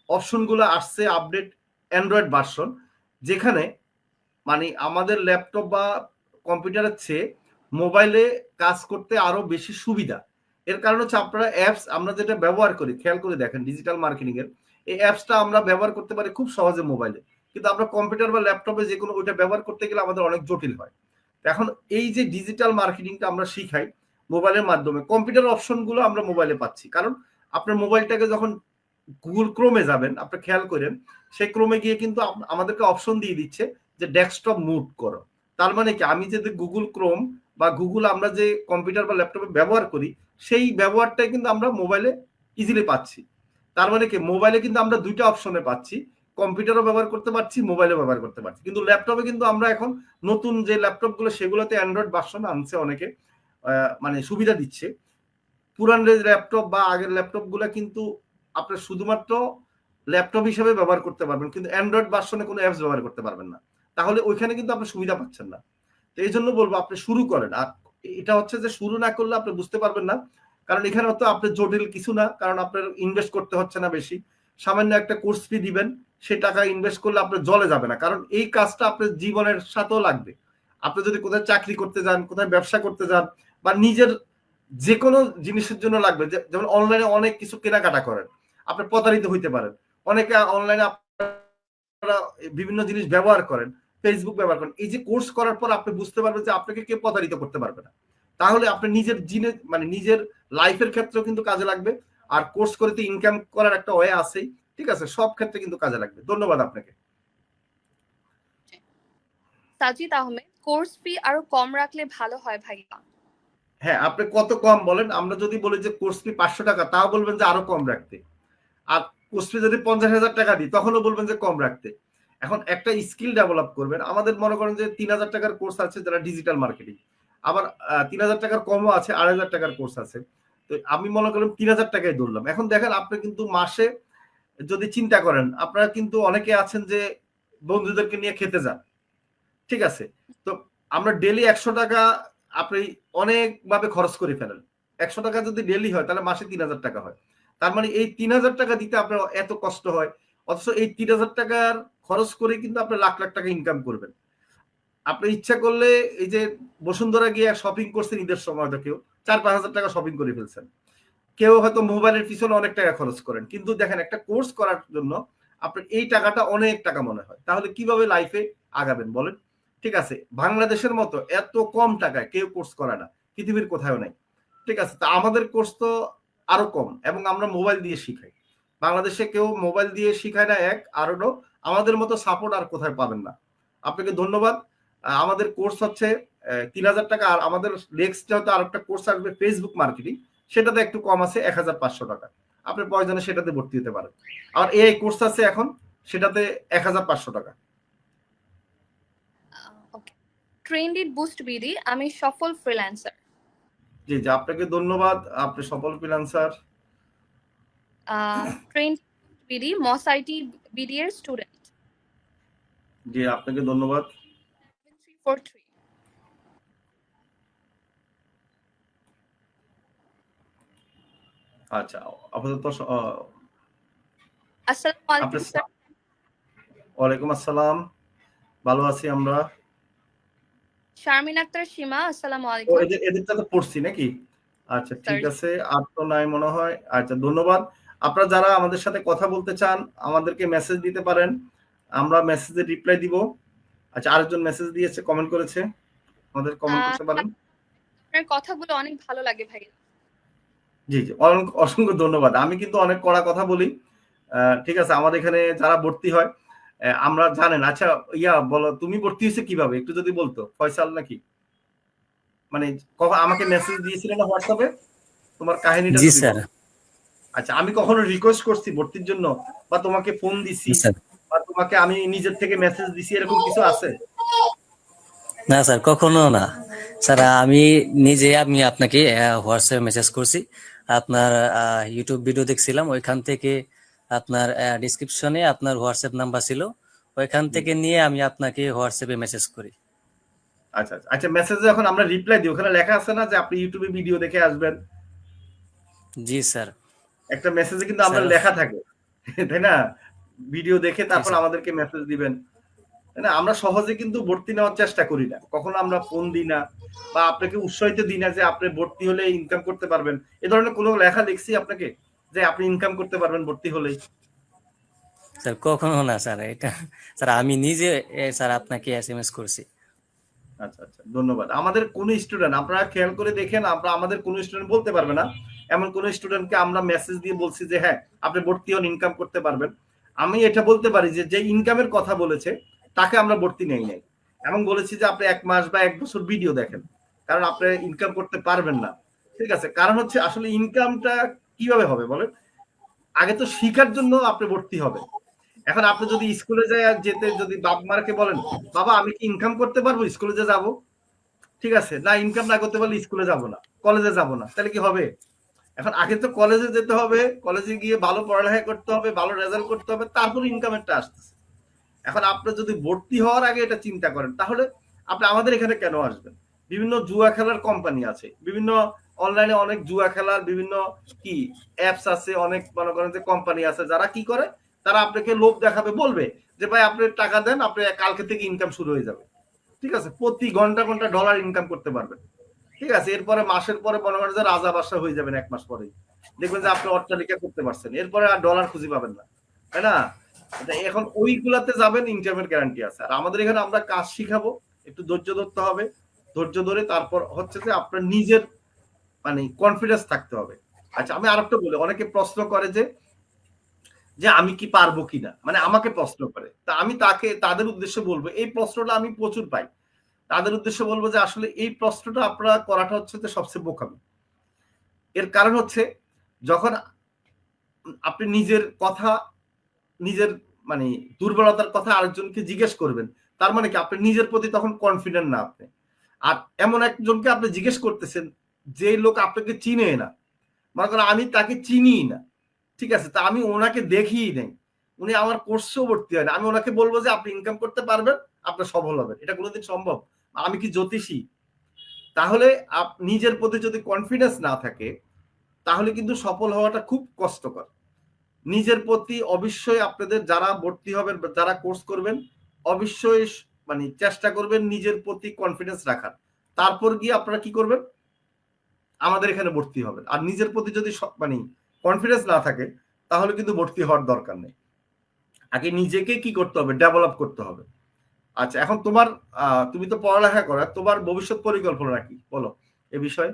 অপশন গুলো আসছে, আপডেট অ্যান্ড্রয়েড ভার্সন, যেখানে মানে আমাদের ল্যাপটপ বা কম্পিউটারের চেয়ে মোবাইলে কাজ করতে আরো বেশি সুবিধা। এর কারণ হচ্ছে আপনারা অ্যাপস আমরা যেটা ব্যবহার করি, খেয়াল করে দেখেন, ডিজিটাল মার্কেটিং এর এই অ্যাপসটা আমরা ব্যবহার করতে পারি খুব সহজে মোবাইলে, কিন্তু আমরা কম্পিউটার বা ল্যাপটপে যে কোনো ওইটা ব্যবহার করতে গেলে আমাদের অনেক জটিল হয়। এখন এই যে ডিজিটাল মার্কেটিংটা আমরা শিখাই মোবাইলের মাধ্যমে, কম্পিউটার অপশনগুলো আমরা মোবাইলে পাচ্ছি। কারণ আপনার মোবাইলটাকে যখন গুগল ক্রোমে যাবেন, আপনি খেয়াল করেন, সেই ক্রোমে গিয়ে কিন্তু আমাদেরকে অপশন দিয়ে দিচ্ছে যে ডেস্কটপ মুভ করো। তার মানে কি, আমি যদি গুগল ক্রোম বা গুগল আমরা যে কম্পিউটার বা ল্যাপটপে ব্যবহার করি, সেই ব্যবহারটাই কিন্তু আমরা মোবাইলে ইজিলি পাচ্ছি। তার মানে কি, মোবাইলে কিন্তু আমরা দুইটা অপশনে পাচ্ছি, কম্পিউটারও ব্যবহার করতে পারছি, মোবাইলও ব্যবহার করতে পারছি। কিন্তু ল্যাপটপে কিন্তু আমরা এখন নতুন যে ল্যাপটপ গুলো, সেগুলোতে অ্যান্ড্রয়েড ভার্সন আনছে অনেকে, মানে সুবিধা দিচ্ছে। পুরান ল্যাপটপ বা আগের ল্যাপটপ গুলা কিন্তু আপনার শুধুমাত্র ল্যাপটপ হিসেবে ব্যবহার করতে পারবেন, কিন্তু অ্যান্ড্রয়েড ভার্সনে কোনো অ্যাপস ব্যবহার করতে পারবেন না। তাহলে ওইখানে কিন্তু আপনি সুবিধা পাচ্ছেন না। তো এই জন্য বলবো আপনি শুরু করেন। আর এটা হচ্ছে যে শুরু না করলে আপনি বুঝতে পারবেন না, কারণ এখানে তো আপনার জটিল কিছু না, কারণ আপনার ইনভেস্ট করতে হচ্ছে না বেশি। সামান্য একটা কোর্স ফি দিবেন, সে টাকা ইনভেস্ট করলে আপনার জলে যাবে না, কারণ এই কাজটা আপনার জীবনের সাথেও লাগবে। আপনি যদি কোথায় চাকরি করতে যান, কোথায় ব্যবসা করতে যান, বা নিজের যে কোনো জিনিসের জন্য লাগবে, যেমন অনলাইনে অনেক কিছু কেনাকাটা করেন, আপনি প্রতারিত হইতে পারেন। অনেকে অনলাইনে আপনারা বিভিন্ন জিনিস ব্যবহার করেন, ফেসবুক ব্যবহার করেন, এই যে কোর্স করার পর আপনি বুঝতে পারবেন যে আপনাকে কেউ প্রতারিত করতে পারবে না। তাহলে আপনি নিজের মানে নিজের লাইফের ক্ষেত্রেও কিন্তু কাজে লাগবে। আর কোর্স করে তো ইনকাম করার একটা ওয়ে আছেই, ঠিক আছে, সব ক্ষেত্রে কিন্তু কাজে লাগবে। ধন্যবাদ আপনাকে। সাজিদ আহমেদ, কোর্স ফি আরো কম রাখলে ভালো হয় ভাইয়া। হ্যাঁ, আপনি কত কম বলেন? আমরা যদি বলি যে কোর্স ফি 500 টাকা, তাও বলবেন যে আরো কম রাখতে। আর কোর্স ফি যদি 50,000 টাকা দিই, তখনও বলবেন যে কম রাখতে। এখন একটা স্কিল ডেভেলপ করবেন। আমাদের মনে করেন যে 3000 টাকার কোর্স আছে যারা ডিজিটাল মার্কেটিং, আবার 3000 টাকার কমও আছে, 2500 টাকার কোর্স আছে। তো আমি মনে করেন 3000 টাকায় ধরলাম। এখন দেখেন আপনি কিন্তু মাসে যদি চিন্তা করেন, আপনারা কিন্তু অনেকে আছেন যে বন্ধুদেরকে নিয়ে খেতে যান, ঠিক আছে? তো আমরা ডেলি 100 টাকা আপনি অনেকভাবে খরচ করে ফেলেন। 100 টাকা যদি ডেলি হয় তাহলে মাসে 3000 টাকা হয়। তার মানে এই 3000 টাকা দিতে আপনার এত কষ্ট হয়, অথচ এই 3000 টাকার খরচ করে কিন্তু আপনি লাখ লাখ টাকা ইনকাম করবেন। আপনি ইচ্ছা করলে এই যে বসুন্ধরা গিয়ে শপিং করছেন ঈদের সময়টা, কেউ 4-5 হাজার টাকা শপিং করে ফেলছেন, কেউ হয়তো মোবাইলের পিছনে অনেক টাকা খরচ করেন, কিন্তু দেখেন একটা কোর্স করার জন্য আপনার এই টাকাটা অনেক টাকা মনে হয়। তাহলে কিভাবে লাইফে আগাবেন বলেন? ঠিক আছে, বাংলাদেশের মতো এত কম টাকায় কেউ কোর্স করে না, পৃথিবীর কোথাও নাই। ঠিক আছে, তা আমাদের কোর্স তো আরো কম, এবং আমরা মোবাইল দিয়ে শিখাই। বাংলাদেশে কেউ মোবাইল দিয়ে শিখায় না, এক আর হলো আমাদের মতো সাপোর্ট আর কোথায় পাবেন না। আপনাকে ধন্যবাদ। আমাদের কোর্স হচ্ছে 3000 টাকা, আর আমাদের নেক্সট হয়তো আর একটা কোর্স আসবে ফেসবুক মার্কেটিং, সেটাতে একটু কম আছে 1500 টাকা। আপনি প্রয়োজনে সেটাতে ভর্তি হতে পারেন। আর এই কোর্স আছে এখন, সেটাতে 1500 টাকা। ওকে। ট্রেন্ডি বুস্ট বিডি, আমি সফল ফ্রিল্যান্সার। জি জি, আপনাকে ধন্যবাদ, আপনি সফল freelancer. Trend BD, moss IT BD এর স্টুডেন্ট। জি, আপনাকে ধন্যবাদ। 7343। আচ্ছা, আপাতত আসসালামু আলাইকুম আপনার স্যার। ওয়ালাইকুম আসসালাম, ভালো আছি আমরা। শারমিন আক্তার সীমা, আসসালামু ও, আলাইকুম। এদেরটা তো পড়ছি নাকি? আচ্ছা, ঠিক স্যার, আছে, আর তো নাই মনে হয়। আচ্ছা, ধন্যবাদ। আপনারা যারা আমাদের সাথে কথা বলতে চান আমাদেরকে মেসেজ দিতে পারেন, আমরা মেসেজে রিপ্লাই দিব। আচ্ছা, আরেকজন মেসেজ দিয়েছে, কমেন্ট করেছে, আমাদের কমেন্ট করতে পারেন। আপনার কথাগুলো অনেক ভালো লাগে ভাইয়া। জি জি, অসংখ্য ধন্যবাদ। আমি কিন্তু অনেক কড়া কথা বলি, ঠিক আছে? আমাদের এখানে যারা ভর্তি হয়, আমরা জানেন। আচ্ছা, বলো, তুমি ভর্তি হয়েছে কিভাবে একটু যদি বলতো? ফয়সাল নাকি, মানে কখন আমাকে মেসেজ দিয়েছিলে না হোয়াটসঅ্যাপে, তোমার কাহিনীটা জি যদি স্যার। বলো। আচ্ছা, আমি কখনো রিকোয়েস্ট করছি ভর্তির জন্য, বা তোমাকে ফোন দিছি, স্যার, বা তোমাকে আমি নিজের থেকে মেসেজ দিছি, এরকম কিছু আছে? না স্যার, কখনো না স্যার। আমি নিজে আপনাকে হোয়াটসঅ্যাপে মেসেজ করছি। আপনার ইউটিউব ভিডিও দেখছিলাম, ওইখান থেকে আপনার ডিসক্রিপশনে আপনার হোয়াটসঅ্যাপ নাম্বার ছিল, ওইখান থেকে নিয়ে আমি আপনাকে হোয়াটসঅ্যাপে মেসেজ করি। আচ্ছা আচ্ছা আচ্ছা, মেসেজে যখন আমরা রিপ্লাই দিই, ওখানে লেখা আছে না যে আপনি ইউটিউবে ভিডিও দেখে আসবেন? জি স্যার। একটা মেসেজে কিন্তু আমরা স্যার, লেখা থাকে, তাই না? ভিডিও দেখে জি তারপর স্যার। আমাদেরকে মেসেজ দিবেন, তাই না? আমরা সহজে কিন্তু ভর্তি নেওয়ার চেষ্টা করি না, কখনো আমরা ফোন দিই না, বা আপনাকে উৎসাহিত দিই না যে আপনি ভর্তি হলে ইনকাম করতে পারবেন। এ ধরনের কোনো লেখা লিখছি আপনাকে যে আপনি ইনকাম করতে পারবেন ভর্তি হলেই? স্যার, কখনো না স্যার, এটা স্যার আমি নিজে স্যার আপনাকে এসএমএস করছি। আচ্ছা আচ্ছা, ধন্যবাদ। আমাদের কোন স্টুডেন্ট, আপনারা খেয়াল করে দেখেন, আমাদের কোন স্টুডেন্ট বলতে পারবে না এমন কোন স্টুডেন্টকে আমরা মেসেজ দিয়ে বলছি যে হ্যাঁ আপনি ভর্তি হন, ইনকাম করতে পারবেন। আমি এটা বলতে পারি যে যে ইনকামের কথা বলেছে তাকে আমরা ভর্তি নেই নাই, এবং বলেছি যে আপনি 1 মাস বা 1 বছর ভিডিও দেখেন, কারণ আপনি ইনকাম করতে পারবেন না। ঠিক আছে, কারণ হচ্ছে আসলে ইনকামটা কিভাবে হবে বলেন? আগে তো শিখার জন্য আপনি ভর্তি হবেন। এখন আপনি যদি স্কুলে যেতে যদি বাপ মাকে বলেন, বাবা আমি কি ইনকাম করতে পারবো স্কুলে যে যাবো, ঠিক আছে, না ইনকাম না করতে পারলে স্কুলে যাব না, কলেজে যাব না, তাহলে কি হবে? এখন আগে তো কলেজে যেতে হবে, কলেজে গিয়ে ভালো পড়ালেখা করতে হবে, ভালো রেজাল্ট করতে হবে, তারপর ইনকামেরটা আসতেছে। এখন আপনি যদি ভর্তি হওয়ার আগে এটা চিন্তা করেন, তাহলে আপনি আমাদের এখানে কেন আসবেন? বিভিন্ন জুয়া খেলার কোম্পানি আছে, বিভিন্ন অনলাইনে অনেক জুয়া খেলার বিভিন্ন কি অ্যাপস আছে, অনেক মনে করেন যে কোম্পানি আছে, যারা কি করে, তারা আপনাকে লোভ দেখাবে, বলবে যে ভাই আপনি টাকা দেন, আপনি কালকে থেকে ইনকাম শুরু হয়ে যাবে। ঠিক আছে, প্রতি ঘন্টা ঘন্টা ডলার ইনকাম করতে পারবেন। ঠিক আছে, এরপরে মাসের পরে মনে করেন যে রাজা বাদশা হয়ে যাবেন, 1 মাস পরেই দেখবেন যে আপনি অট্টালিকা করতে পারছেন, এরপরে আর ডলার খুঁজে পাবেন না, তাই না? এখন ওইগুলাতে যাবেন, ইনকামের গ্যারান্টি আছে। আর আমাদের এখানে আমরা কাজ শিখাবো, একটু ধৈর্য ধরতে হবে, ধৈর্য ধরে তারপর হচ্ছে যে আপনার নিজের মানে কনফিডেন্স থাকতে হবে। আচ্ছা, আমি আরেকটা বলি, অনেকে প্রশ্ন করে যে যে আমি কি পারবো কিনা, মানে আমাকে প্রশ্ন করে। তা আমি তাদের উদ্দেশ্যে বলবো, এই প্রশ্নটা আমি প্রচুর পাই, তাদের উদ্দেশ্যে বলবো যে আসলে এই প্রশ্নটা আপনারা করাটা হচ্ছে যে সবচেয়ে বোকামি। এর কারণ হচ্ছে যখন আপনি নিজের কথা, নিজের মানে দুর্বলতার কথা আরেকজনকে জিজ্ঞেস করবেন, তার মানে কি আপনি নিজের প্রতি তখন কনফিডেন্ট না আপনি। আর এমন একজনকে আপনি জিজ্ঞেস করতেছেন যে লোক আপনাকে চিনে না, মনে করেন আমি তাকে চিনি না, ঠিক আছে, তা আমি ওনাকে দেখিই নেই, উনি আমার কোর্সেও ভর্তি হয় না, আমি ওনাকে বলবো যে আপনি ইনকাম করতে পারবেন, আপনি সফল হবেন, এটা কোনোদিন সম্ভব? আমি কি জ্যোতিষী? তাহলে নিজের প্রতি যদি কনফিডেন্স না থাকে তাহলে কিন্তু সফল হওয়াটা খুব কষ্টকর। নিজের প্রতি অবশ্যই আপনাদের যারা ভর্তি হবেন, যারা কোর্স করবেন, অবশ্যই মানে চেষ্টা করবেন নিজের প্রতি কনফিডেন্স রাখার, তারপর গিয়ে আপনারা কি করবেন, আমাদের এখানে ভর্তি হবেন। আর নিজের প্রতি যদি মানে কনফিডেন্স না থাকে তাহলে কিন্তু ভর্তি হওয়ার দরকার নেই। আগে নিজেকে কি করতে হবে, ডেভেলপ করতে হবে। আচ্ছা, এখন তোমার তুমি তো পড়ালেখা করো, তোমার ভবিষ্যৎ পরিকল্পনা কি বলো এ বিষয়ে?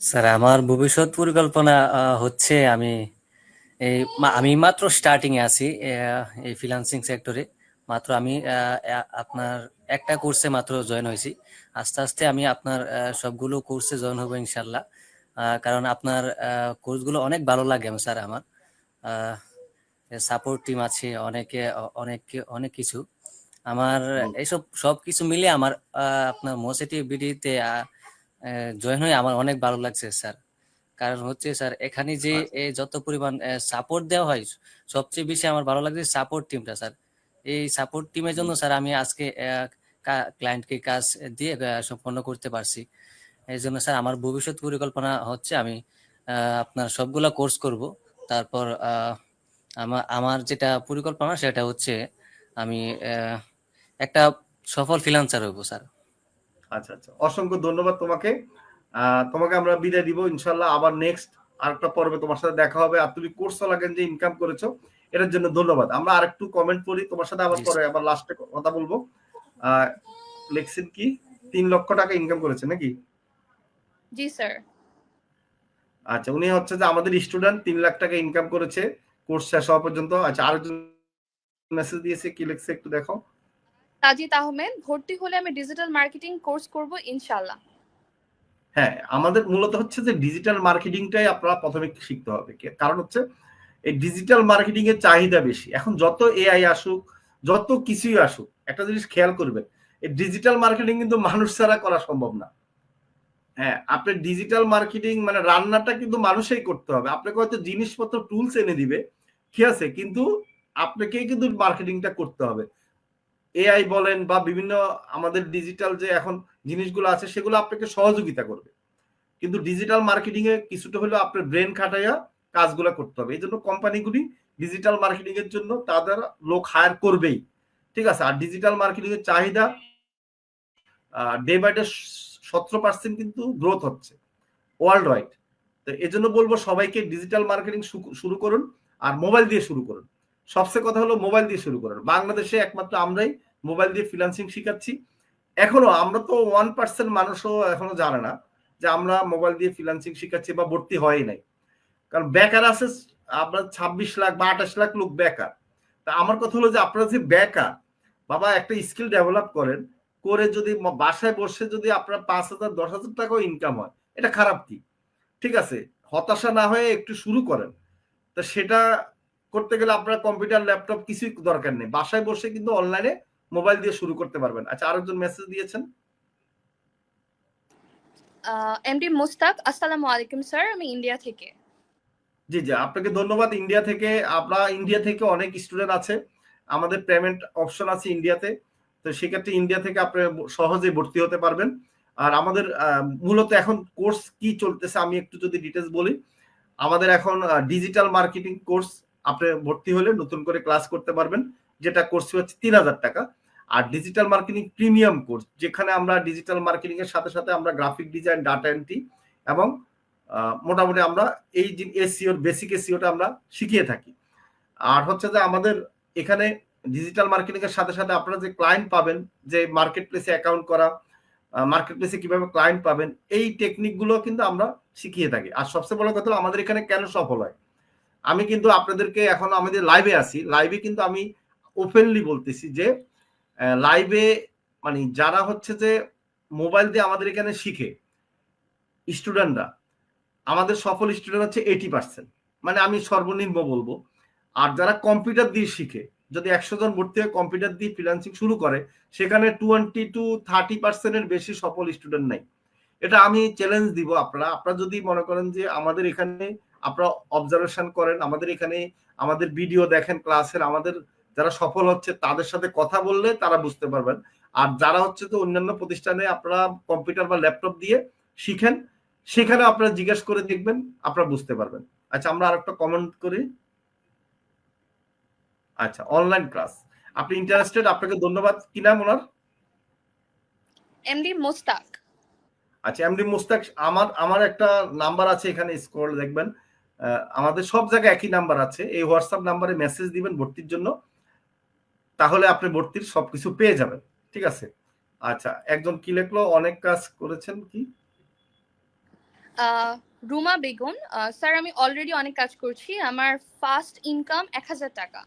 স্যার আমার ভবিষ্যৎ পরিকল্পনা হচ্ছে আমি মাত্র স্টার্টিং এ আছি এই ফ্রিল্যান্সিং সেক্টরে। মাত্র আমি আপনার একটা কোর্সে মাত্র জয়েন হয়েছি। আস্তে আস্তে আমি আপনার সবগুলো কোর্সে জয়েন হবো ইনশাল্লাহ। কারণ আপনার কোর্সগুলো অনেক ভালো লাগে স্যার। আমার সাপোর্ট টিম আছে, অনেক কিছু আমার এইসব সবকিছু মিলে আমার আপনার মোসিটি বিডিতে জয়েন হয়ে আমার অনেক ভালো লাগছে স্যার। কারণ হচ্ছে স্যার এখানে যে যত পরিমাণ সাপোর্ট দেওয়া হয়, সবচেয়ে বেশি আমার ভালো লাগছে সাপোর্ট টিমটা স্যার। এই সাপোর্ট টিমের জন্য স্যার আমি আজকে ক্লায়েন্টকে কাজ দিয়ে সম্পন্ন করতে পারছি। এই জন্য স্যার আমার ভবিষ্যৎ পরিকল্পনা হচ্ছে আমি আপনার সবগুলা কোর্স করব। তারপর আমার যেটা পরিকল্পনা সেটা হচ্ছে আমি একটা সফল ফ্রিল্যান্সার হইব স্যার। আচ্ছা আচ্ছা, অসংখ্য ধন্যবাদ তোমাকে। তোমাকে আমরা বিদায় দিব ইনশাল্লাহ। আবার নেক্সট আরেকটা পর্বে তোমার সাথে দেখা হবে। আর তুমি কোর্স চলাকালীন যে ইনকাম করেছো এটার জন্য ধন্যবাদ। আমরা আরেকটু কমেন্ট পড়ি তোমার সাথে, আবার পরে আবার লাস্টে কথা বলবো। লেখছেন কি 3 লক্ষ টাকা ইনকাম করেছে নাকি? জি স্যার। আচ্ছা, উনি হচ্ছে যে আমাদের স্টুডেন্ট, 3 লাখ টাকা ইনকাম করেছে কোর্স শেষ হওয়া পর্যন্ত। আচ্ছা, আরেকজন মেসেজ দিয়েছে, কি লিখছে একটু দেখো। সাজিদ আহমেদ, ভর্তি হলে আমি ডিজিটাল মার্কেটিং কোর্স করব ইনশাআল্লাহ। হ্যাঁ, আমাদের মূলত হচ্ছে যে ডিজিটাল মার্কেটিংটাই আপনারা প্রথমে শিখতে হবে। কারণ হচ্ছে এই ডিজিটাল মার্কেটিং এর চাহিদা বেশি। এখন যত এআই আসুক, যত কিছুই আসুক, একটা জিনিস খেয়াল করবেন, এই ডিজিটাল মার্কেটিং কিন্তু মানুষ ছাড়া করা সম্ভব না। হ্যাঁ, আপনি ডিজিটাল মার্কেটিং মানে রান্নাটা কিন্তু মানুষই করতে হবে। আপনাকে হয়তো জিনিসপত্র টুলস এনে দিবে, ঠিক আছে, কিন্তু আপনাকেই কিন্তু মার্কেটিংটা করতে হবে। এআই বলেন বা বিভিন্ন আমাদের ডিজিটাল যে এখন জিনিসগুলো আছে সেগুলো আপনাকে সহযোগিতা করবে, কিন্তু ডিজিটাল মার্কেটিং এ কিছুটা হলেও আপনার ব্রেন খাটাইয়া কাজগুলো করতে হবে। এই জন্য কোম্পানিগুলি ডিজিটাল মার্কেটিং এর জন্য তাদের লোক হায়ার করবেই, ঠিক আছে। আর ডিজিটাল মার্কেটিং এর চাহিদা ডে বাই ডে 17% কিন্তু গ্রোথ হচ্ছে ওয়ার্ল্ড ওয়াইড। তো এই জন্য বলবো সবাইকে ডিজিটাল মার্কেটিং শুরু করুন, আর মোবাইল দিয়ে শুরু করুন। সবচেয়ে কথা হলো মোবাইল দিয়ে শুরু করুন। বাংলাদেশে একমাত্র আমরাই মোবাইল দিয়ে ফ্রিল্যান্সিং শিখাচ্ছি। এখনো আমরা তো 1% মানুষও এখনো জানে না যে আমরা মোবাইল দিয়ে ফ্রিল্যান্সিং শিখাচ্ছি বা ভর্তি হয় নাই। কারণ বেকার আছে আপনার 26 লাখ বা 28 লাখ লোক বেকার। তা আমার কথা হলো যে আপনারা যে বেকার, বাবা একটা স্কিল ডেভেলপ করেন, করে যদি বাসায় বসে যদি আপনার 5,000 10,000 টাকাও ইনকাম হয়, এটা খারাপ কি? ঠিক আছে, হতাশা না হয়ে একটু শুরু করেন। তো সেটা করতে গেলে আপনার কম্পিউটার ল্যাপটপ কিছুই দরকার নেই, বাসায় বসে কিন্তু অনলাইনে মোবাইল দিয়ে শুরু করতে পারবেন। আচ্ছা, আরেকজন মেসেজ দিয়েছেন, এমডি মুস্তাক, আসসালামু আলাইকুম স্যার, আমি ইন্ডিয়া থেকে। জি জি, আপনাকে ধন্যবাদ। ইন্ডিয়া থেকে, ইন্ডিয়া থেকে অনেক স্টুডেন্ট আছে, আমাদের পেমেন্ট অপশন আছে ইন্ডিয়াতে। তো সেক্ষেত্রে ইন্ডিয়া থেকে আপনি সহজে ভর্তি হতে পারবেন। আর আমাদের মূলত এখন কোর্স কি চলতেছে আমি একটু যদি ডিটেলস বলি। আমাদের এখন ডিজিটাল মার্কেটিং কোর্স আপনি ভর্তি হলে নতুন করে ক্লাস করতে পারবেন, যেটা কোর্স হচ্ছে 3,000 টাকা। আর ডিজিটাল মার্কেটিং প্রিমিয়াম কোর্স, যেখানে আমরা ডিজিটাল মার্কেটিং এর সাথে সাথে আমরা গ্রাফিক ডিজাইন, ডাটা এন্ট্রি এবং মোটামুটি আমরা এই এসইও বেসিক এসইওটা আমরা শিখিয়ে থাকি। আর হচ্ছে যে আমাদের এখানে ডিজিটাল মার্কেটিং এর সাথে সাথে আপনারা যে ক্লায়েন্ট পাবেন, যে মার্কেট প্লেসে অ্যাকাউন্ট করা, মার্কেট প্লেসে কিভাবে ক্লায়েন্ট পাবেন, এই টেকনিক গুলো কিন্তু আমরা শিখিয়ে থাকি। আর সবচেয়ে বড় কথা হলো আমাদের এখানে কেন সফল হয়, আমি কিন্তু আপনাদেরকে এখন আমাদের লাইভে আছি, লাইভে কিন্তু আমি ওপেনলি বলতেছি যে লাইভে মানে যারা হচ্ছে যে মোবাইল দিয়ে আমাদের এখানে শিখে স্টুডেন্টরা, আমাদের সফল স্টুডেন্ট হচ্ছে 80%, মানে আমি সর্বনিম্ন বলবো। আর যারা কম্পিউটার দিয়ে শিখে, যদি 100 জন ভর্তি হয়ে কম্পিউটার দিয়ে ফ্রিল্যান্সিং শুরু করে, সেখানে 20-30% বেশি সফল স্টুডেন্ট নাই। এটা আমি চ্যালেঞ্জ দিব। আপনারা যদি মনে করেন যে আমাদের এখানে আপনারা অবজারভেশন করেন, আমাদের এখানে আমাদের ভিডিও দেখেন ক্লাসের, আমাদের যারা সফল হচ্ছে তাদের সাথে কথা বললে তারা বুঝতে পারবেন। আর যারা হচ্ছে তো অন্যান্য প্রতিষ্ঠানে আপনারা কম্পিউটার বা ল্যাপটপ দিয়ে শিখেন, সেখানে আপনারা জিজ্ঞেস করে দেখবেন, আপনারা বুঝতে পারবেন। আচ্ছা, আমরা আরেকটা কমেন্ট করি। আচ্ছা, অনলাইন ক্লাস, আপনি ইন্টারেস্টেড, আপনাকে ধন্যবাদ। কি নাম ওনার? এমডি মোস্তাক। আচ্ছা, এমডি মুস্তাক, আমার একটা নাম্বার আছে এখানে, স্ক্রল দেখবেন, আমাদের সব জায়গায় একই নাম্বার আছে। এই হোয়াটসঅ্যাপ নাম্বারে মেসেজ দিবেন ভর্তির জন্য, তাহলে আপনি ভর্তির সবকিছু পেয়ে যাবেন। ঠিক আছে। আচ্ছা, একজন কি লিখলো, অনেক কাজ করেছেন কি? রুমা বেগম, স্যার আমি অলরেডি অনেক কাজ করছি, আমার ফার্স্ট ইনকাম 1000 টাকা।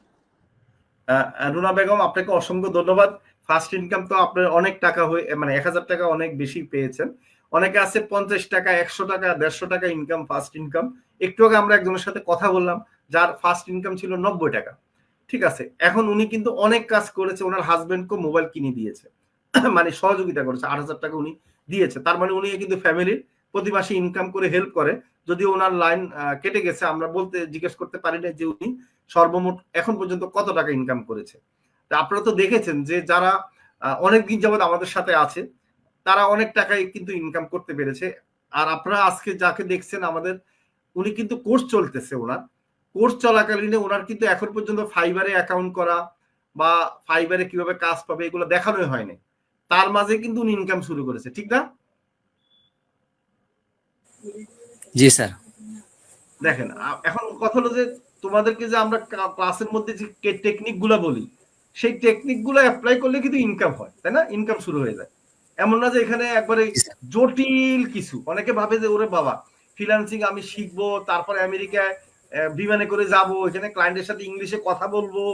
রুনা বেগম, আপনাকে অসংখ্য ধন্যবাদ। ফার্স্ট ইনকাম তো আপনার অনেক টাকা হয়ে, মানে 1000 টাকা অনেক বেশি পেয়েছেন। অনেকে আছে 50 টাকা, 100 টাকা, 150 টাকা ইনকাম, ফার্স্ট ইনকাম। একটু আগে আমরা একজনের সাথে কথা বললাম, যার ফার্স্ট ইনকাম ছিল 90 টাকা। ঠিক আছে, এখন উনি কিন্তু অনেক কাজ করেছে, ওনার হাজবেন্ডকে মোবাইল কিনে দিয়েছে, মানে সহযোগিতা করেছে, 8000 টাকা উনি দিয়েছে। তার মানে উনি কিন্তু ফ্যামিলির প্রতি মাসে ইনকাম করে হেল্প করে। যদিও ওনার লাইন কেটে গেছে, আমরা জিজ্ঞেস করতে পারি না যে উনি সর্বমোট এখন পর্যন্ত কত টাকা ইনকাম করেছে। তা আপনারা তো দেখেছেন যে যারা অনেকদিন যাবত আমাদের সাথে আছে, তারা অনেক টাকাই কিন্তু ইনকাম করতে পেরেছে। আর আপনারা আজকে যাকে দেখছেন আমাদের, উনি কিন্তু কোর্স চলতেছে, ওনার কোর্স চলাকালীনে ওনার কিন্তু এখন পর্যন্ত ফাইবারে অ্যাকাউন্ট করা বা ফাইবারে কিভাবে কাজ পাবে এগুলো দেখানোই হয়নি। তার মাঝে কিন্তু উনি ইনকাম শুরু করেছে, ঠিক না? জি স্যার। দেখেন, এখন কথা হলো যে তোমাদেরকে যে আমরা ক্লাসের মধ্যে যে টেকনিক গুলা বলি, সেই টেকনিক গুলো অ্যাপ্লাই করলে কিন্তু ইনকাম হয়, তাই না? ইনকাম শুরু হয়ে যায়। এমন না যে এখানে একবারে জটিল কিছু। অনেকে ভাবে যে ওরে বাবা, ফ্রিল্যান্সিং আমি শিখবো, তারপরে আমেরিকায় বিমানে করে যাব, এখানে ক্লায়েন্টের সাথে ইংলিশে কথা বলবো,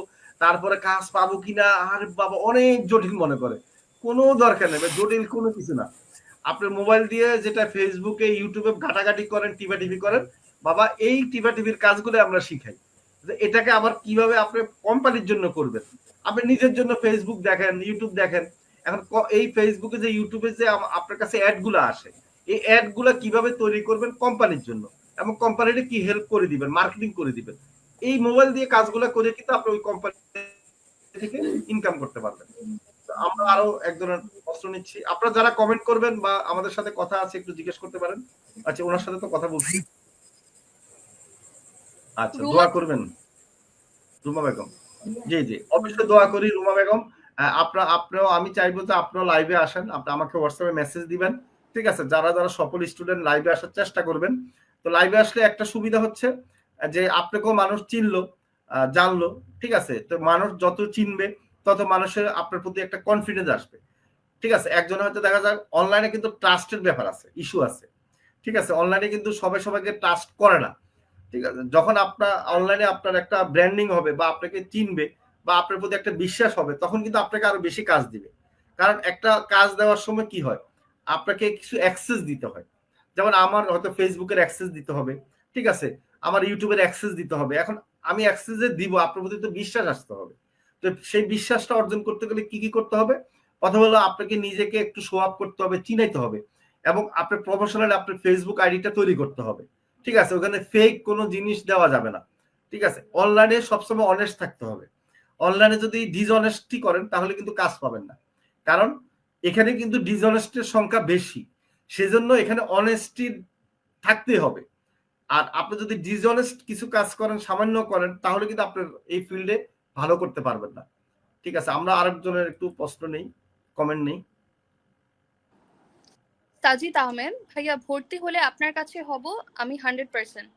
তারপরে কাজ পাবো কিনা, আর বাবা অনেক জটিল মনে করে। কোনো দরকার নেই, জটিল কোনো কিছু না। আপনি মোবাইল দিয়ে যেটা ফেসবুকে ইউটিউবে ঘাটাঘাটি করেন, টিভি করেন, বাবা এই টিভির কাজগুলো আমরা শিখাই। এটাকে আবার কিভাবে আপনি কোম্পানির জন্য করবেন, আপনি নিজের জন্য ফেসবুক দেখেন, ইউটিউব দেখেন। এখন এই ফেসবুকে যে ইউটিউবে যে আপনার কাছে অ্যাড গুলা আসে, এই অ্যাড গুলা কিভাবে তৈরি করবেন কোম্পানির জন্য, এবং কোম্পানিটা কি হেল্প করে দিবেন, মার্কেটিং করে দিবেন, এই মোবাইল দিয়ে কাজগুলো করে কিন্তু আপনি ওই কোম্পানি থেকে ইনকাম করতে পারবেন। আমরা আরো একজনের প্রশ্ন নিচ্ছি। আপনারা যারা কমেন্ট করবেন বা আমাদের সাথে কথা আছে একটু জিজ্ঞেস করতে পারেন। আচ্ছা, ওনার সাথে তো কথা বলছি। আচ্ছা, দোয়া করবেন রুমা বেগম। জি জি, অবশ্যই দোয়া করি রুমা বেগম। আপনিও, আমি চাইবো যে আপনিও লাইভে আসেন, আপনি আমাকে হোয়াটসঅ্যাপে মেসেজ দিবেন। ঠিক আছে, যারা যারা সফল স্টুডেন্ট লাইভে আসার চেষ্টা করবেন। তো লাইভে আসলে একটা সুবিধা হচ্ছে যে আপনাকেও মানুষ চিনলো, জানলো। ঠিক আছে, তো মানুষ যত চিনবে তত মানুষের আপনার প্রতি একটা কনফিডেন্স আসবে। ঠিক আছে, একজন হয়তো দেখা যায় অনলাইনে কিন্তু ট্রাস্টের ব্যাপার আছে, ইস্যু আছে। ঠিক আছে, অনলাইনে কিন্তু সবাই সবাইকে ট্রাস্ট করে না। ঠিক আছে, যখন আপনার অনলাইনে আপনার একটা ব্র্যান্ডিং হবে বা আপনাকে চিনবে বা আপনার প্রতি একটা বিশ্বাস হবে, তখন কিন্তু আপনাকে আরো বেশি কাজ দিবে। কারণ একটা কাজ দেওয়ার সময় কি হয়, আপনাকে কিছু অ্যাক্সেস দিতে হয়। যেমন আমার হয়তো ফেসবুকের অ্যাক্সেস দিতে হবে, ঠিক আছে, আমার ইউটিউবের অ্যাক্সেস দিতে হবে। এখন আমি অ্যাক্সেস যে দিব, আপনার প্রতি তো বিশ্বাস আসতে হবে। তো সেই বিশ্বাসটা অর্জন করতে গেলে কি কি করতে হবে? অথবা হলো আপনাকে নিজেকে একটু শো আপ করতে হবে, চিনাইতে হবে, এবং আপনার প্রফেশনাল আপনার ফেসবুক আইডিটা তৈরি করতে হবে। ঠিক আছে, ওখানে ফেক কোনো জিনিস দেওয়া যাবে না। ঠিক আছে, অনলাইনে সবসময় অনেস্ট থাকতে হবে। অনলাইনে যদি ডিসঅনেস্টি করেন তাহলে কিন্তু কাজ পাবেন না, কারণ এখানে কিন্তু ডিসঅনেস্টের সংখ্যা বেশি। সেজন্য এখানে অনেস্টি থাকতে হবে। আর আপনি যদি ডিসঅনেস্ট কিছু কাজ করেন, সামান্য করেন, তাহলে কিন্তু আপনার এই ফিল্ডে ভালো করতে পারবেন না। ঠিক আছে, আমরা আরেকজনের একটু প্রশ্ন নেই, কমেন্ট নেই। সাজিদ আহমেদ, ভাইয়া ভর্তি হলে আপনার কাছে হব আমি 100%।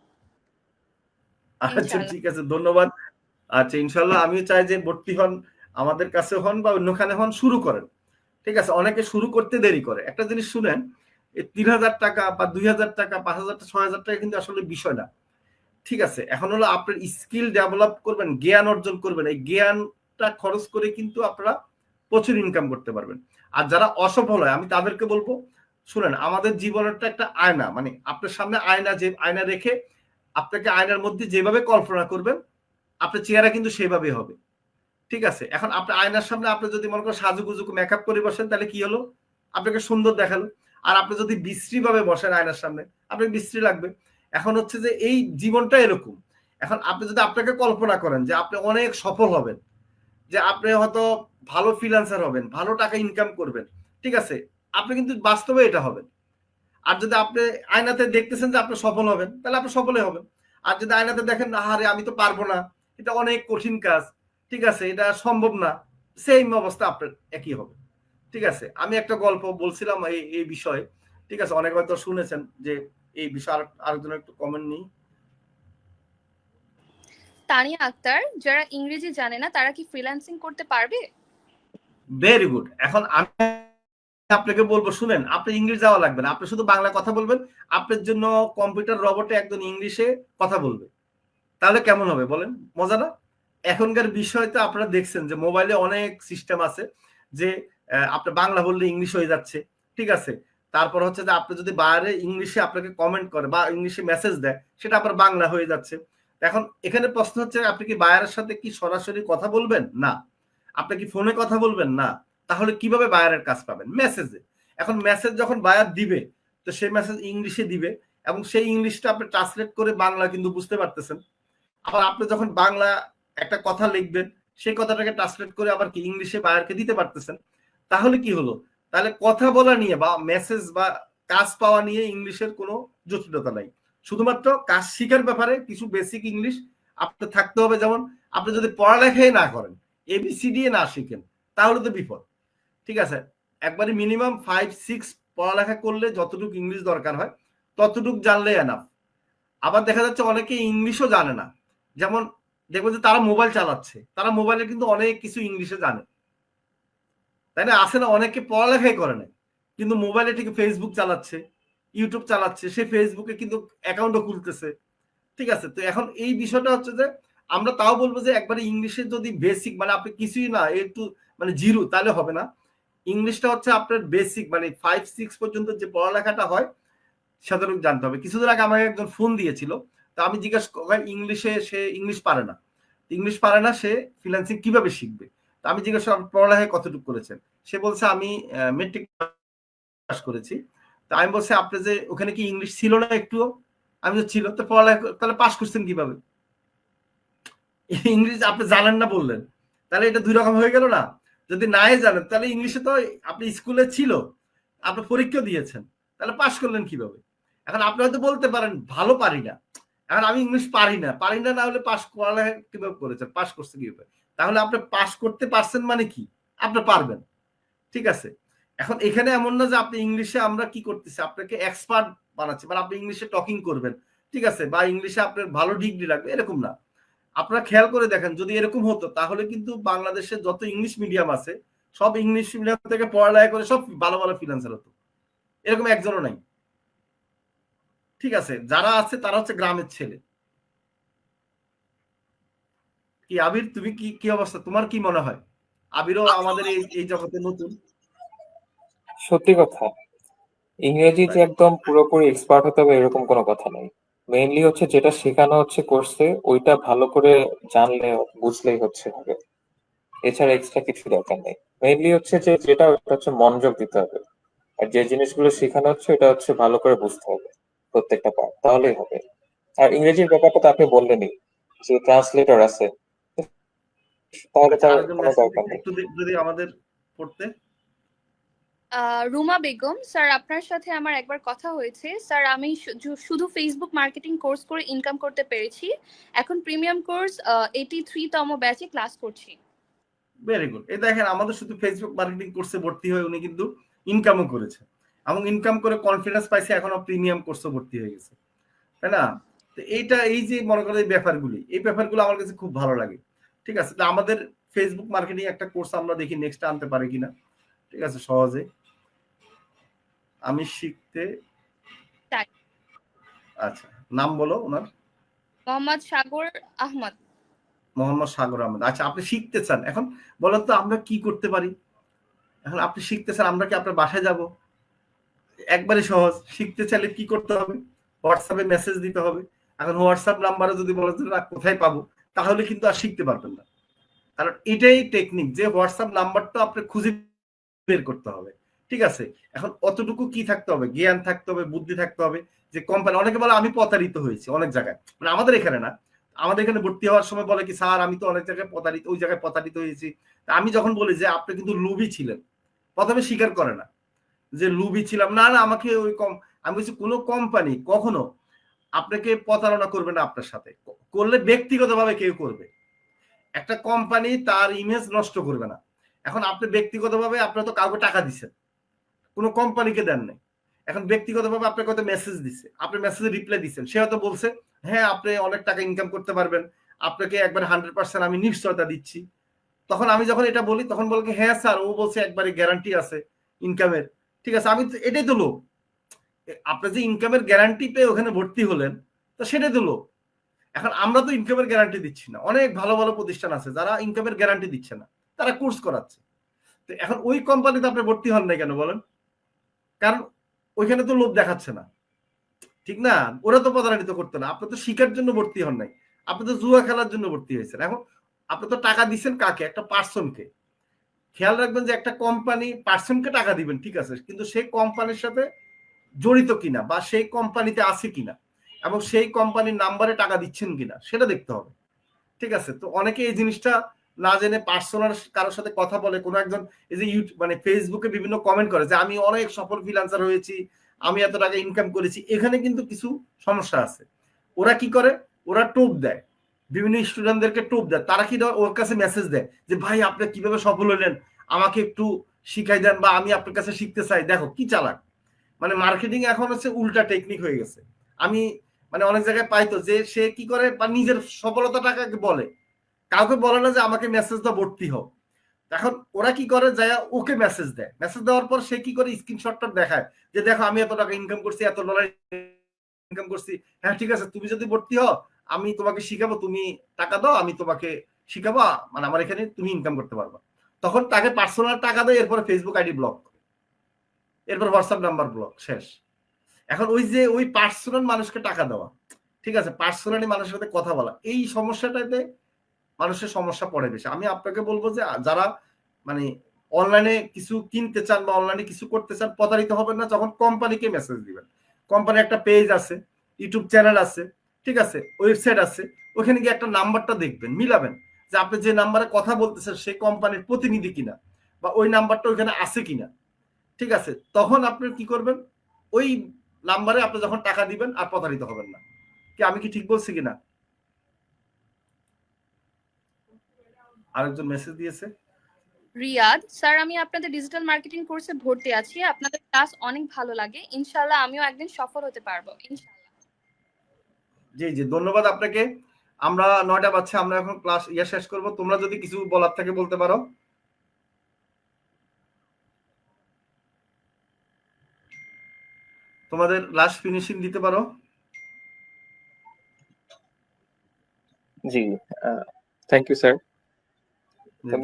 আচ্ছা, ঠিক আছে, ধন্যবাদ। আচ্ছা, ইনশাল্লাহ আমিও চাই যে ভর্তি হন, আমাদের কাছে হন বা অন্যখানে হন, শুরু করেন। ঠিক আছে, অনেকে শুরু করতে দেরি করে। একটা জিনিস শুনেন, এই 3000 টাকা বা 2000 টাকা, 5000 টাকা, 6000 টাকা কিন্তু আসলে বিষয় না। ঠিক আছে, এখন হলো আপনার স্কিল ডেভেলপ করবেন, জ্ঞান অর্জন করবেন, এই জ্ঞানটা খরচ করে কিন্তু আপনারা প্রচুর ইনকাম করতে পারবেন। আর যারা অসফল হয় আমি তাদেরকে বলবো, শুনেন, আমাদের জীবনেরটা একটা আয়না, মানে আপনার সামনে আয়না, যে আয়না রেখে আপনাকে আয়নার মধ্যে যেভাবে কল্পনা করবেন আপনার চেহারা কিন্তু সেভাবে হবে। ঠিক আছে, এখন আপনার আয়নার সামনে আপনি যদি মনে করেন সাজুগুজু মেকআপ করে বসেন তাহলে কি হলো, আপনাকে সুন্দর দেখালো। আর আপনি যদি বিশ্রী ভাবে বসেন আয়নার সামনে আপনাকে বিশ্রী লাগবে। এখন হচ্ছে যে এই জীবনটা এরকম। এখন আপনি যদি আপনাকে কল্পনা করেন যে আপনি অনেক সফল হবেন, যে আপনি হয়তো ভালো ফ্রিল্যান্সার হবেন, ভালো টাকা ইনকাম করবেন, ঠিক আছে, আপনি কিন্তু বাস্তবে এটা হবেন। আর যদি আপনি আয়নাতে দেখতেছেন যে আপনি সফল হবেন তাহলে আপনি সফলই হবেন। আর যদি আয়নাতে দেখেন না, আরে আমি তো পারবো না, এটা অনেক কঠিন কাজ, ঠিক আছে, এটা সম্ভব না, সেম অবস্থা আপনার একই হবে। ঠিক আছে, আমি একটা গল্প বলছিলাম এই বিষয়ে, ঠিক আছে, অনেক হয়তো শুনেছেন যে এই বিষয়ে। আরেকজনের একটু কমেন্ট নিই। তানিয়া আক্তার, যারা ইংরেজি জানে না তারা কি ফ্রিল্যান্সিং করতে পারবে? Very good. এখন আমি আপনাকে বলবো, শুনেন, আপনি ইংলিশ যাওয়া লাগবে না, আপনি শুধু বাংলা কথা বলবেন, আপনার জন্য কম্পিউটার রবটে একজন ইংলিশে কথা বলবে, তাহলে কেমন হবে বলেন, মজা না? এখনকার বিষয় তো আপনারা দেখছেন যে মোবাইলে অনেক সিস্টেম আছে যে আপনি বাংলা বললে ইংলিশ হয়ে যাচ্ছে, ঠিক আছে। তারপর হচ্ছে যে আপনি যদি বাইরে ইংলিশে আপনাকে কমেন্ট করে বা ইংলিশে মেসেজ দেয় সেটা আবার বাংলা হয়ে যাচ্ছে। এখন এখানে প্রশ্ন হচ্ছে, আপনি কি বায়ারের সাথে কি সরাসরি কথা বলবেন? না। আপনি কি ফোনে কথা বলবেন? না। তাহলে কিভাবে বায়ারের কাজ পাবেন? মেসেজে। এখন মেসেজ যখন বায়ার দিবে তো সেই মেসেজ ইংলিশে দিবে এবং সেই ইংলিশটা আপনি ট্রান্সলেট করে বাংলা কিন্তু বুঝতে পারতেছেন। আবার আপনি যখন বাংলা একটা কথা লিখবেন সেই কথাটাকে ট্রান্সলেট করে আবার কি ইংলিশে বায়ারকে দিতে পারতেছেন। তাহলে কি হলো? তাহলে কথা বলা নিয়ে বা মেসেজ বা কাজ পাওয়া নিয়ে ইংলিশের কোনো জটিলতা নাই। শুধুমাত্র কাজ শিখার ব্যাপারে কিছু বেসিক ইংলিশ আপনার থাকতে হবে। যেমন আপনি যদি পড়ালেখাই না করেন, এবিসিডি না শিখেন, তাহলে তো বিপদ। ঠিক আছে, একবারে মিনিমাম 5-6 পড়ালেখা করলে যতটুকু ইংলিশ দরকার হয় ততটুকু জানলে এনাফ। আবার দেখা যাচ্ছে অনেকে ইংলিশও জানে না, যেমন দেখবো যে তারা মোবাইল চালাচ্ছে, তারা মোবাইলে কিন্তু অনেক কিছু ইংলিশে জানে, তাই না? আসে না, অনেকে পড়ালেখাই করে না কিন্তু মোবাইলে ঠিক ফেসবুক চালাচ্ছে, ইউটিউব চালাচ্ছে, সে ফেসবুকে কিন্তু অ্যাকাউন্টও খুলতেছে। ঠিক আছে, তো এখন এই বিষয়টা হচ্ছে যে আমরা তাও বলবো যে একবারে ইংলিশের যদি বেসিক, মানে আপনি কিছুই না, একটু মানে জিরো, তাহলে হবে না। ইংলিশটা হচ্ছে আপনার বেসিক, মানে 5-6 পর্যন্ত যে পড়ালেখাটা হয় সাধারণ জানতে হবে। কিছুদিন আগে আমাকে একজন ফোন দিয়েছিল, তো আমি জিজ্ঞাসা করি ইংলিশে, সে ইংলিশ পারে না, সে ফ্রিল্যান্সিং কিভাবে শিখবে। তো আমি জিজ্ঞাসা পড়ালেখায় কতটুকু করেছেন, সে বলছে আমি মেট্রিক পাস করেছি। তো আমি বলছি আপনি যে ওখানে কি ইংলিশ ছিল না একটুও? আমি তো ছিল, তো পড়ালেখা তাহলে পাস করছেন কিভাবে? ইংলিশ আপনি জানেন না বললেন, তাহলে এটা দুই রকম হয়ে গেল না? যদি নাই জানেন তাহলে ইংলিশে তো আপনি স্কুলে ছিল, আপনি পরীক্ষা দিয়েছেন, তাহলে পাস করলেন কিভাবে? এখন আপনি হয়তো বলতে পারেন ভালো পারি না, এখন আমি ইংলিশ পারি না, না হলে পাস করালে কিভাবে করেছেন, পাস করছে কিভাবে? তাহলে আপনি পাস করতে পারছেন মানে কি? আপনি পারবেন। ঠিক আছে, এখন এখানে এমন না যে আপনি ইংলিশে আমরা কি করতেছি আপনাকে এক্সপার্ট বানাচ্ছি, মানে আপনি ইংলিশে টকিং করবেন, ঠিক আছে, বা ইংলিশে আপনার ভালো ডিগ্রি লাগবে, এরকম না। আপনারা খেয়াল করে দেখেন, যদি এরকম হতো তাহলে কিন্তু বাংলাদেশে যত ইংলিশ মিডিয়াম আছে সব ইংলিশ মিডিয়াম থেকে পড়ালেখা করে সব ভালো ভালো ফ্রিল্যান্সার হতো। এরকম একজনও নাই। ঠিক আছে, যারা আছে তারা হচ্ছে গ্রামের ছেলে। কি আবির, তুমি কি কি অবস্থা, তোমার কি মনে হয়? আবিরও আমাদের এই জগতে নতুন। সত্যি কথা, ইংরেজি যে একদম পুরোপুরি এক্সপার্ট হতে হবে এরকম কোনো কথা নাই। মেইনলি হচ্ছে যেটা শেখানো হচ্ছে কোর্সে ওইটা ভালো করে জানলে বুঝলেই হবে। এছাড়া এক্সট্রা কিছু দরকার নেই। মেইনলি হচ্ছে যে যেটা ওটা হচ্ছে মনোযোগ দিতে হবে। আর যে জিনিসগুলো শেখানো হচ্ছে ওটা হচ্ছে ভালো করে বুঝতে হবে প্রত্যেকটা পার্ট, তাহলেই হবে। আর ইংরেজির ব্যাপারটা তো আপনি বললেনই যে ট্রান্সলেটর আছে, তাহলে আচ্ছা, তার আরেকজন কোনো মেসেজ দরকার নেই। একটু যদি আমাদের পড়তে। রুমা বেগম স্যার, আপনার সাথে আমার একবার কথা হয়েছে স্যার। আমি শুধু ফেসবুক মার্কেটিং কোর্স করে ইনকাম করতে পেরেছি। এখন প্রিমিয়াম কোর্স 83তম ব্যাচে ক্লাস করছি। Very good. এই দেখেন, আমাদের শুধু ফেসবুক মার্কেটিং কোর্সে ভর্তি হয়ে উনি কিন্তু ইনকামও করেছে এবং ইনকাম করে কনফিডেন্স পাইছে, এখনো প্রিমিয়াম কোর্সে ভর্তি হয়ে গেছে, তাই না? তো এইটা, এই যে মনে করেন এই ব্যাপারগুলো আমার কাছে খুব ভালো লাগে। ঠিক আছে, তো আমাদের ফেসবুক মার্কেটিং একটা কোর্স আমরা দেখি নেক্সট আনতে পারি কিনা। ঠিক আছে, সহজে আমি শিখতে। তাই আচ্ছা, নাম বলো ওনার। মোহাম্মদ সাগর আহমদ। মোহাম্মদ সাগর আহমেদ। আচ্ছা, আপনি শিখতে চান, এখন বলেন তো আমরা কি করতে পারি? এখন আপনি শিখতে চান, আমরা কি আপনার বাসায় যাব? একবারে সহজ। শিখতে চাইলে কি করতে হবে? হোয়াটসঅ্যাপে মেসেজ দিতে হবে। এখন হোয়াটসঅ্যাপ নাম্বারে যদি বলেন যে না কোথায় পাবো, তাহলে কিন্তু আর শিখতে পারবেন না। কারণ এটাই টেকনিক যে হোয়াটসঅ্যাপ নাম্বারটা আপনি খুঁজে বের করতে হবে। ঠিক আছে? এখন অতটুকু কি থাকতে হবে? জ্ঞান থাকতে হবে, বুদ্ধি থাকতে হবে। যে কোম্পানি, অনেকে বলে আমি প্রতারিত হয়েছি অনেক জায়গায়, মানে আমাদের এখানে না, আমাদের এখানে ভর্তি হওয়ার সময় বলে কি স্যার আমি তো অনেক জায়গায় প্রতারিত, ওই জায়গায় প্রতারিত হয়েছি। আমি যখন বলি যে আপনি কিন্তু লুবি ছিলেন, প্রথমে স্বীকার করে না যে লুবি ছিলাম, না না আমাকে ওই কম, আমি বলছি কোনো কোম্পানি কখনো আপনাকে প্রতারণা করবে না, আপনার সাথে করলে ব্যক্তিগতভাবে কেউ করবে। একটা কোম্পানি তার ইমেজ নষ্ট করবে না। এখন আপনি ব্যক্তিগতভাবে আপনার তো কাউকে টাকা দিচ্ছেন, কোনো কোম্পানিকে দেন নাই। এখন ব্যক্তিগতভাবে আপনাকে হয়তো মেসেজ দিচ্ছে, আপনি মেসেজে রিপ্লাই দিচ্ছেন, সে হয়তো বলছে হ্যাঁ আপনি অনেক টাকা ইনকাম করতে পারবেন, আপনাকে একবার 100% আমি নিশ্চয়তা দিচ্ছি। তখন আমি যখন এটা বলি তখন বলকে হ্যাঁ স্যার, ও বলছে একবারে গ্যারান্টি আছে ইনকামের। ঠিক আছে, আমি এটাই তো লোক। আপনি যে ইনকামের গ্যারান্টি পেয়ে ওখানে ভর্তি হলেন, তো সেটাই তো লোক। এখন আমরা তো ইনকামের গ্যারান্টি দিচ্ছি না, অনেক ভালো ভালো প্রতিষ্ঠান আছে যারা ইনকামের গ্যারান্টি দিচ্ছে না, তারা কোর্স করাচ্ছে। তো এখন ওই কোম্পানিতে আপনি ভর্তি হন নাই কেন বলেন? কারণ ওইখানে তো লোভ দেখাচ্ছে না, ঠিক না? ওরা তো প্রতারিত করতো না, আপনি তো শিকার জন্য ভর্তি হন নাই, আপনি তো জুয়া খেলার জন্য ভর্তি হয়েছেন। এখন আপনি তো টাকা দিচ্ছেন কাকে? একটা পার্সনকে। খেয়াল রাখবেন যে একটা কোম্পানি পার্সনকে টাকা দিবেন, ঠিক আছে, কিন্তু সেই কোম্পানির সাথে জড়িত কিনা বা সেই কোম্পানিতে আছে কিনা এবং সেই কোম্পানির নাম্বারে টাকা দিচ্ছেন কিনা সেটা দেখতে হবে। ঠিক আছে? তো অনেকে এই জিনিসটা না জেনে পার্সোনাল কারোর সাথে কথা বলে, কোনো একজন এই যে ইউটিউব মানে ফেসবুকে বিভিন্ন কমেন্ট করে যে আমি অনেক সফল ফ্রিল্যান্সার হয়েছি, আমি এত টাকা ইনকাম করেছি। এখানে কিন্তু কিছু সমস্যা আছে। ওরা কি করে? ওরা টোপ দেয়, বিভিন্ন স্টুডেন্টদেরকে টোপ দেয়। তারা কি ওর কাছে মেসেজ দেয় যে ভাই আপনি কিভাবে সফল হলেন, আমাকে একটু শিখাই দেন বা আমি আপনার কাছে শিখতে চাই। দেখো কি চালাক, মানে মার্কেটিং এখন হচ্ছে উল্টা টেকনিক হয়ে গেছে। আমি মানে অনেক জায়গায় পাইতো যে সে কি করে বা নিজের সফলতাটাকে বলে, কাউকে বলে না যে আমাকে মেসেজ দাও ভর্তি হোক। এখন ওরা কি করে যায় ওকে মেসেজ দেয়, মেসেজ দেওয়ার পর সে কি করে স্ক্রিনশটটা দেখায় যে দেখো আমি এত টাকা ইনকাম করছি, এত ডলার ইনকাম করছি। হ্যাঁ ঠিক আছে, তুমি যদি ভর্তি হও আমি তোমাকে শিখাবো, তুমি টাকা দাও আমি তোমাকে শিখাবো, মানে আমার এখানে তুমি ইনকাম করতে পারবা। তখন তাকে পার্সোনাল টাকা দেয়, এরপরে ফেসবুক আইডি ব্লক, এরপর হোয়াটসঅ্যাপ নাম্বার ব্লক, শেষ। এখন ওই যে ওই পার্সোনাল মানুষকে টাকা দেওয়া, ঠিক আছে, পার্সোনালি মানুষের সাথে কথা বলা, এই সমস্যাটাতে মানুষের সমস্যা পড়ে বেশি। আমি আপনাকে বলবো যে যারা মানে অনলাইনে কিছু কিনতে চান বা অনলাইনে কিছু করতে চান, প্রতারিত হবেন না যখন কোম্পানিকে মেসেজ দিবেন। কোম্পানি একটা পেজ আছে, ইউটিউব চ্যানেল আছে, ঠিক আছে, ওয়েবসাইট আছে, ওখানে গিয়ে একটা নাম্বারটা দেখবেন, মিলাবেন যে আপনি যে নাম্বারে কথা বলতেছেন সেই কোম্পানির প্রতিনিধি কিনা বা ওই নাম্বারটা ওইখানে আছে কিনা। ঠিক আছে, তখন আপনি কি করবেন? ওই নাম্বারে আপনি যখন টাকা দিবেন আর প্রতারিত হবেন না। কি আমি কি ঠিক বলছি কিনা? আরেকজন মেসেজ দিয়েছে। রিয়াদ স্যার, আমি আপনাদের ডিজিটাল মার্কেটিং কোর্সে ভর্তি আছি, আপনাদের ক্লাস অনেক ভালো লাগে, ইনশাআল্লাহ আমিও একদিন সফল হতে পারবো ইনশাআল্লাহ। জি জি, ধন্যবাদ আপনাকে। আমরা 9টা বাজছে, আমরা এখন ক্লাস শেষ করব। তোমরা যদি কিছু বলার থাকে বলতে পারো। তোমাদের লাস্ট ফিনিশিং দিতে পারো। জি, থ্যাংক ইউ স্যার।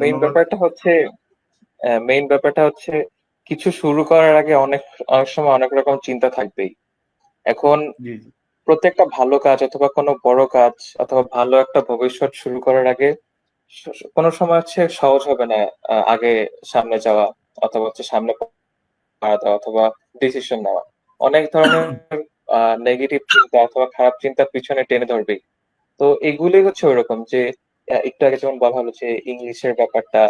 মেইন ধন্যবাদ। ব্যাপারটা হচ্ছে কিছু শুরু করার আগে অনেক অনেক সময় অনেক রকম চিন্তা থাকবেই। এখন জি জি প্রত্যেকটা ভালো কাজ অথবা কোনো বড় কাজ অথবা ভালো একটা ভবিষ্যৎ শুরু করার আগে কোনো সময় হচ্ছে সহজ হবে না আগে সামনে যাওয়া অথবা হচ্ছে সামনে পা দেওয়া অথবা ডিসিশন নেওয়া। অনেক ধরনের নেগেটিভ চিন্তা অথবা খারাপ চিন্তার পিছনে টেনে ধরবেই। তো এগুলোই হচ্ছে ওইরকম যে একটু আগে যেমন বলা হলো যে ইংলিশের ব্যাপারটা,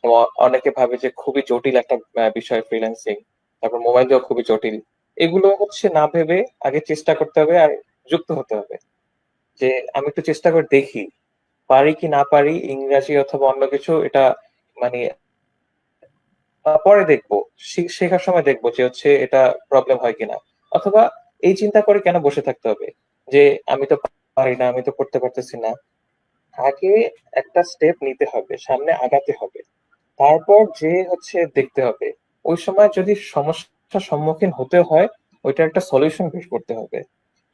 এবং অনেকে ভাবে যে খুবই জটিল একটা বিষয় ফ্রিল্যান্সিং, তারপর মোবাইল দিয়েও খুবই জটিল। এগুলো হচ্ছে না ভেবে আগে চেষ্টা করতে হবে আর যুক্ত হতে হবে যে আমি একটু চেষ্টা করে দেখি পারি কি না পারি ইংরাজি অথবা অন্য কিছু, এটা মানে পরে দেখবো, শেখার সময় দেখবো যে হচ্ছে এটা প্রবলেম হয় কিনা। অথবা এই চিন্তা করে কেন বসে থাকতে হবে যে আমি তো পারি না, আমি তো করতে পারতেছি না। আগে একটা স্টেপ নিতে হবে, সামনে আগাতে হবে, তারপর যে হচ্ছে দেখতে হবে। ওই সময় যদি সমস্যার সম্মুখীন হতে হয় ওইটা একটা সলিউশন বের করতে হবে।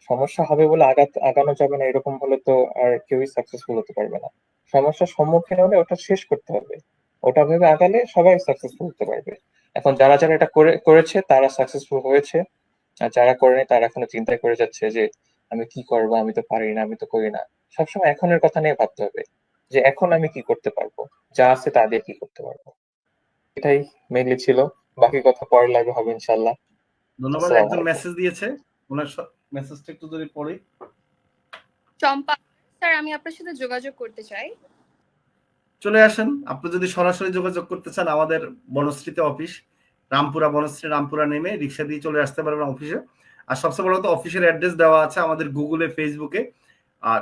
সমস্যা হবে বলে আগানো যাবে না, এরকম হলে তো আর কেউই সাকসেসফুল হতে পারবে না। সমস্যার সম্মুখীন হলে ওটা শেষ করতে হবে, ওটা ভেবে আগালে সবাই সাকসেসফুল হতে পারবে। এখন যারা যারা এটা করেছে তারা সাকসেসফুল হয়েছে, আর যারা করেনি তারা এখনো চিন্তায় করে যাচ্ছে যে আমি কি করবো, আমি তো পারি না, আমি তো করি না। সবসময় এখনের কথা নিয়ে ভাবতে হবে যে এখন আমি কি করতে পারবো, যা আছে তা দিয়ে কি করতে পারবো। এটাই মেইনলি ছিল, বাকি কথা পরের লাইভে হবে ইনশাল্লাহ। ধন্যবাদ। আসসালামু একজন আলাইকুম। মেসেজ দিয়েছে, ওনার মেসেজটা একটু যদি পড়ি। চম্পা স্যার, আমি আপনার সাথে যোগাযোগ করতে চাই। চলে আসেন, আপনি যদি সরাসরি যোগাযোগ করতে চান আমাদের বনশ্রীতে অফিস, রামপুরা বনশ্রী, রামপুরা নেমে রিক্সা দিয়ে চলে আসতে পারবেন অফিসে। আর সবচেয়ে বড় কথা, অফিসের অ্যাড্রেস দেওয়া আছে আমাদের গুগলে, ফেসবুকে। আর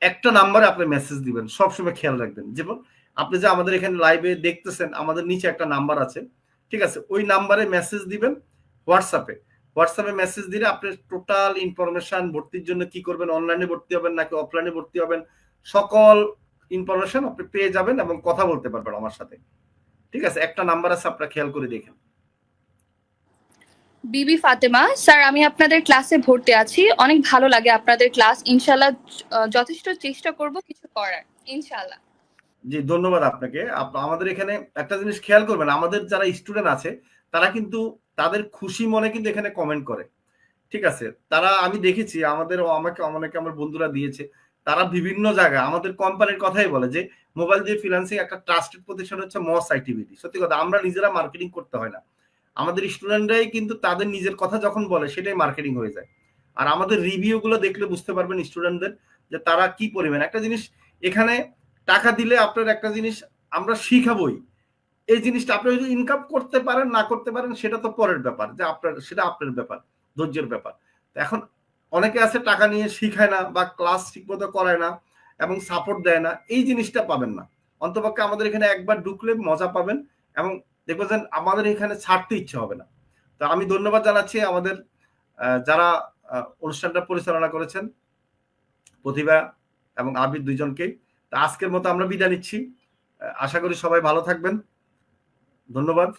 একটা নাম্বারে আপনি মেসেজ দিবেন, সবসময় খেয়াল রাখবেন। যেমন আপনি যে আমাদের এখানে লাইভে দেখতেছেন, আমাদের নিচে একটা নাম্বার আছে, ঠিক আছে, ওই নাম্বারে মেসেজ দিবেন। হোয়াটসঅ্যাপে মেসেজ দিলে আপনি টোটাল ইনফরমেশন, ভর্তির জন্য কি করবেন, অনলাইনে ভর্তি হবেন নাকি অফলাইনে ভর্তি হবেন, সকল ইনফরমেশন আপনি পেয়ে যাবেন এবং কথা বলতে পারবেন আমার সাথে। ঠিক আছে, একটা নাম্বার আছে, আপনারা খেয়াল করে দেখেন। বিবি ফাতেমা স্যার, আমি আপনাদের ক্লাসে ভর্তি আছি, অনেক ভালো লাগে আপনাদের ক্লাস। ইনশাল্লাহ যথেষ্ট চেষ্টা করব কিছু করার, ইনশাল্লাহ। জি, ধন্যবাদ আপনাকে। আমাদের এখানে একটা জিনিস খেয়াল করবেন, আমাদের যারা স্টুডেন্ট আছে তারা কিন্তু তাদের খুশি মনে কিন্তু এখানে কমেন্ট করে। ঠিক আছে, তারা, আমি দেখেছি আমাকে অনেকে আমার বন্ধুরা দিয়েছে, তারা বিভিন্ন জায়গায় আমাদের কোম্পানির কথাই বলে যে মোবাইল দিয়ে ফ্রিল্যান্সিং একটা ট্রাস্টেড প্রতিষ্ঠান হচ্ছে মস আইটিভিটি। সত্যি কথা, আমরা নিজেরা মার্কেটিং করতে হয় না, আমাদের স্টুডেন্টরাই কিন্তু তাদের নিজের কথা যখন বলে সেটাই মার্কেটিং হয়ে যায়। আর আমাদের রিভিউ গুলো দেখলে বুঝতে পারবেন স্টুডেন্টদের যে তারা কি পরিমাণ একটা জিনিস এখানে টাকা দিলে আপনার একটা জিনিস আমরা শিখাবই। এই জিনিসটা আপনি যদি ইনকাম করতে পারেন না করতে পারেন সেটা তো পরের ব্যাপার, যে সেটা আপনার ব্যাপার, ধৈর্যের ব্যাপার। এখন অনেকে আছে টাকা নিয়ে শিখায় না বা ক্লাস ঠিকমতো করায় না এবং সাপোর্ট দেয় না, এই জিনিসটা পাবেন না। অন্তপক্ষে আমাদের এখানে একবার ঢুকলে মজা পাবেন এবং দেখবেন যে আমাদের এখানে ছাড়তে ইচ্ছে হবে না। তো আমি ধন্যবাদ জানাচ্ছি আমাদের যারা অনুষ্ঠানটা পরিচালনা করেছেন, প্রতিভা এবং আবির দুইজনকেই। তা আজকের মতো আমরা বিদায় নিচ্ছি, আশা করি সবাই ভালো থাকবেন। ধন্যবাদ।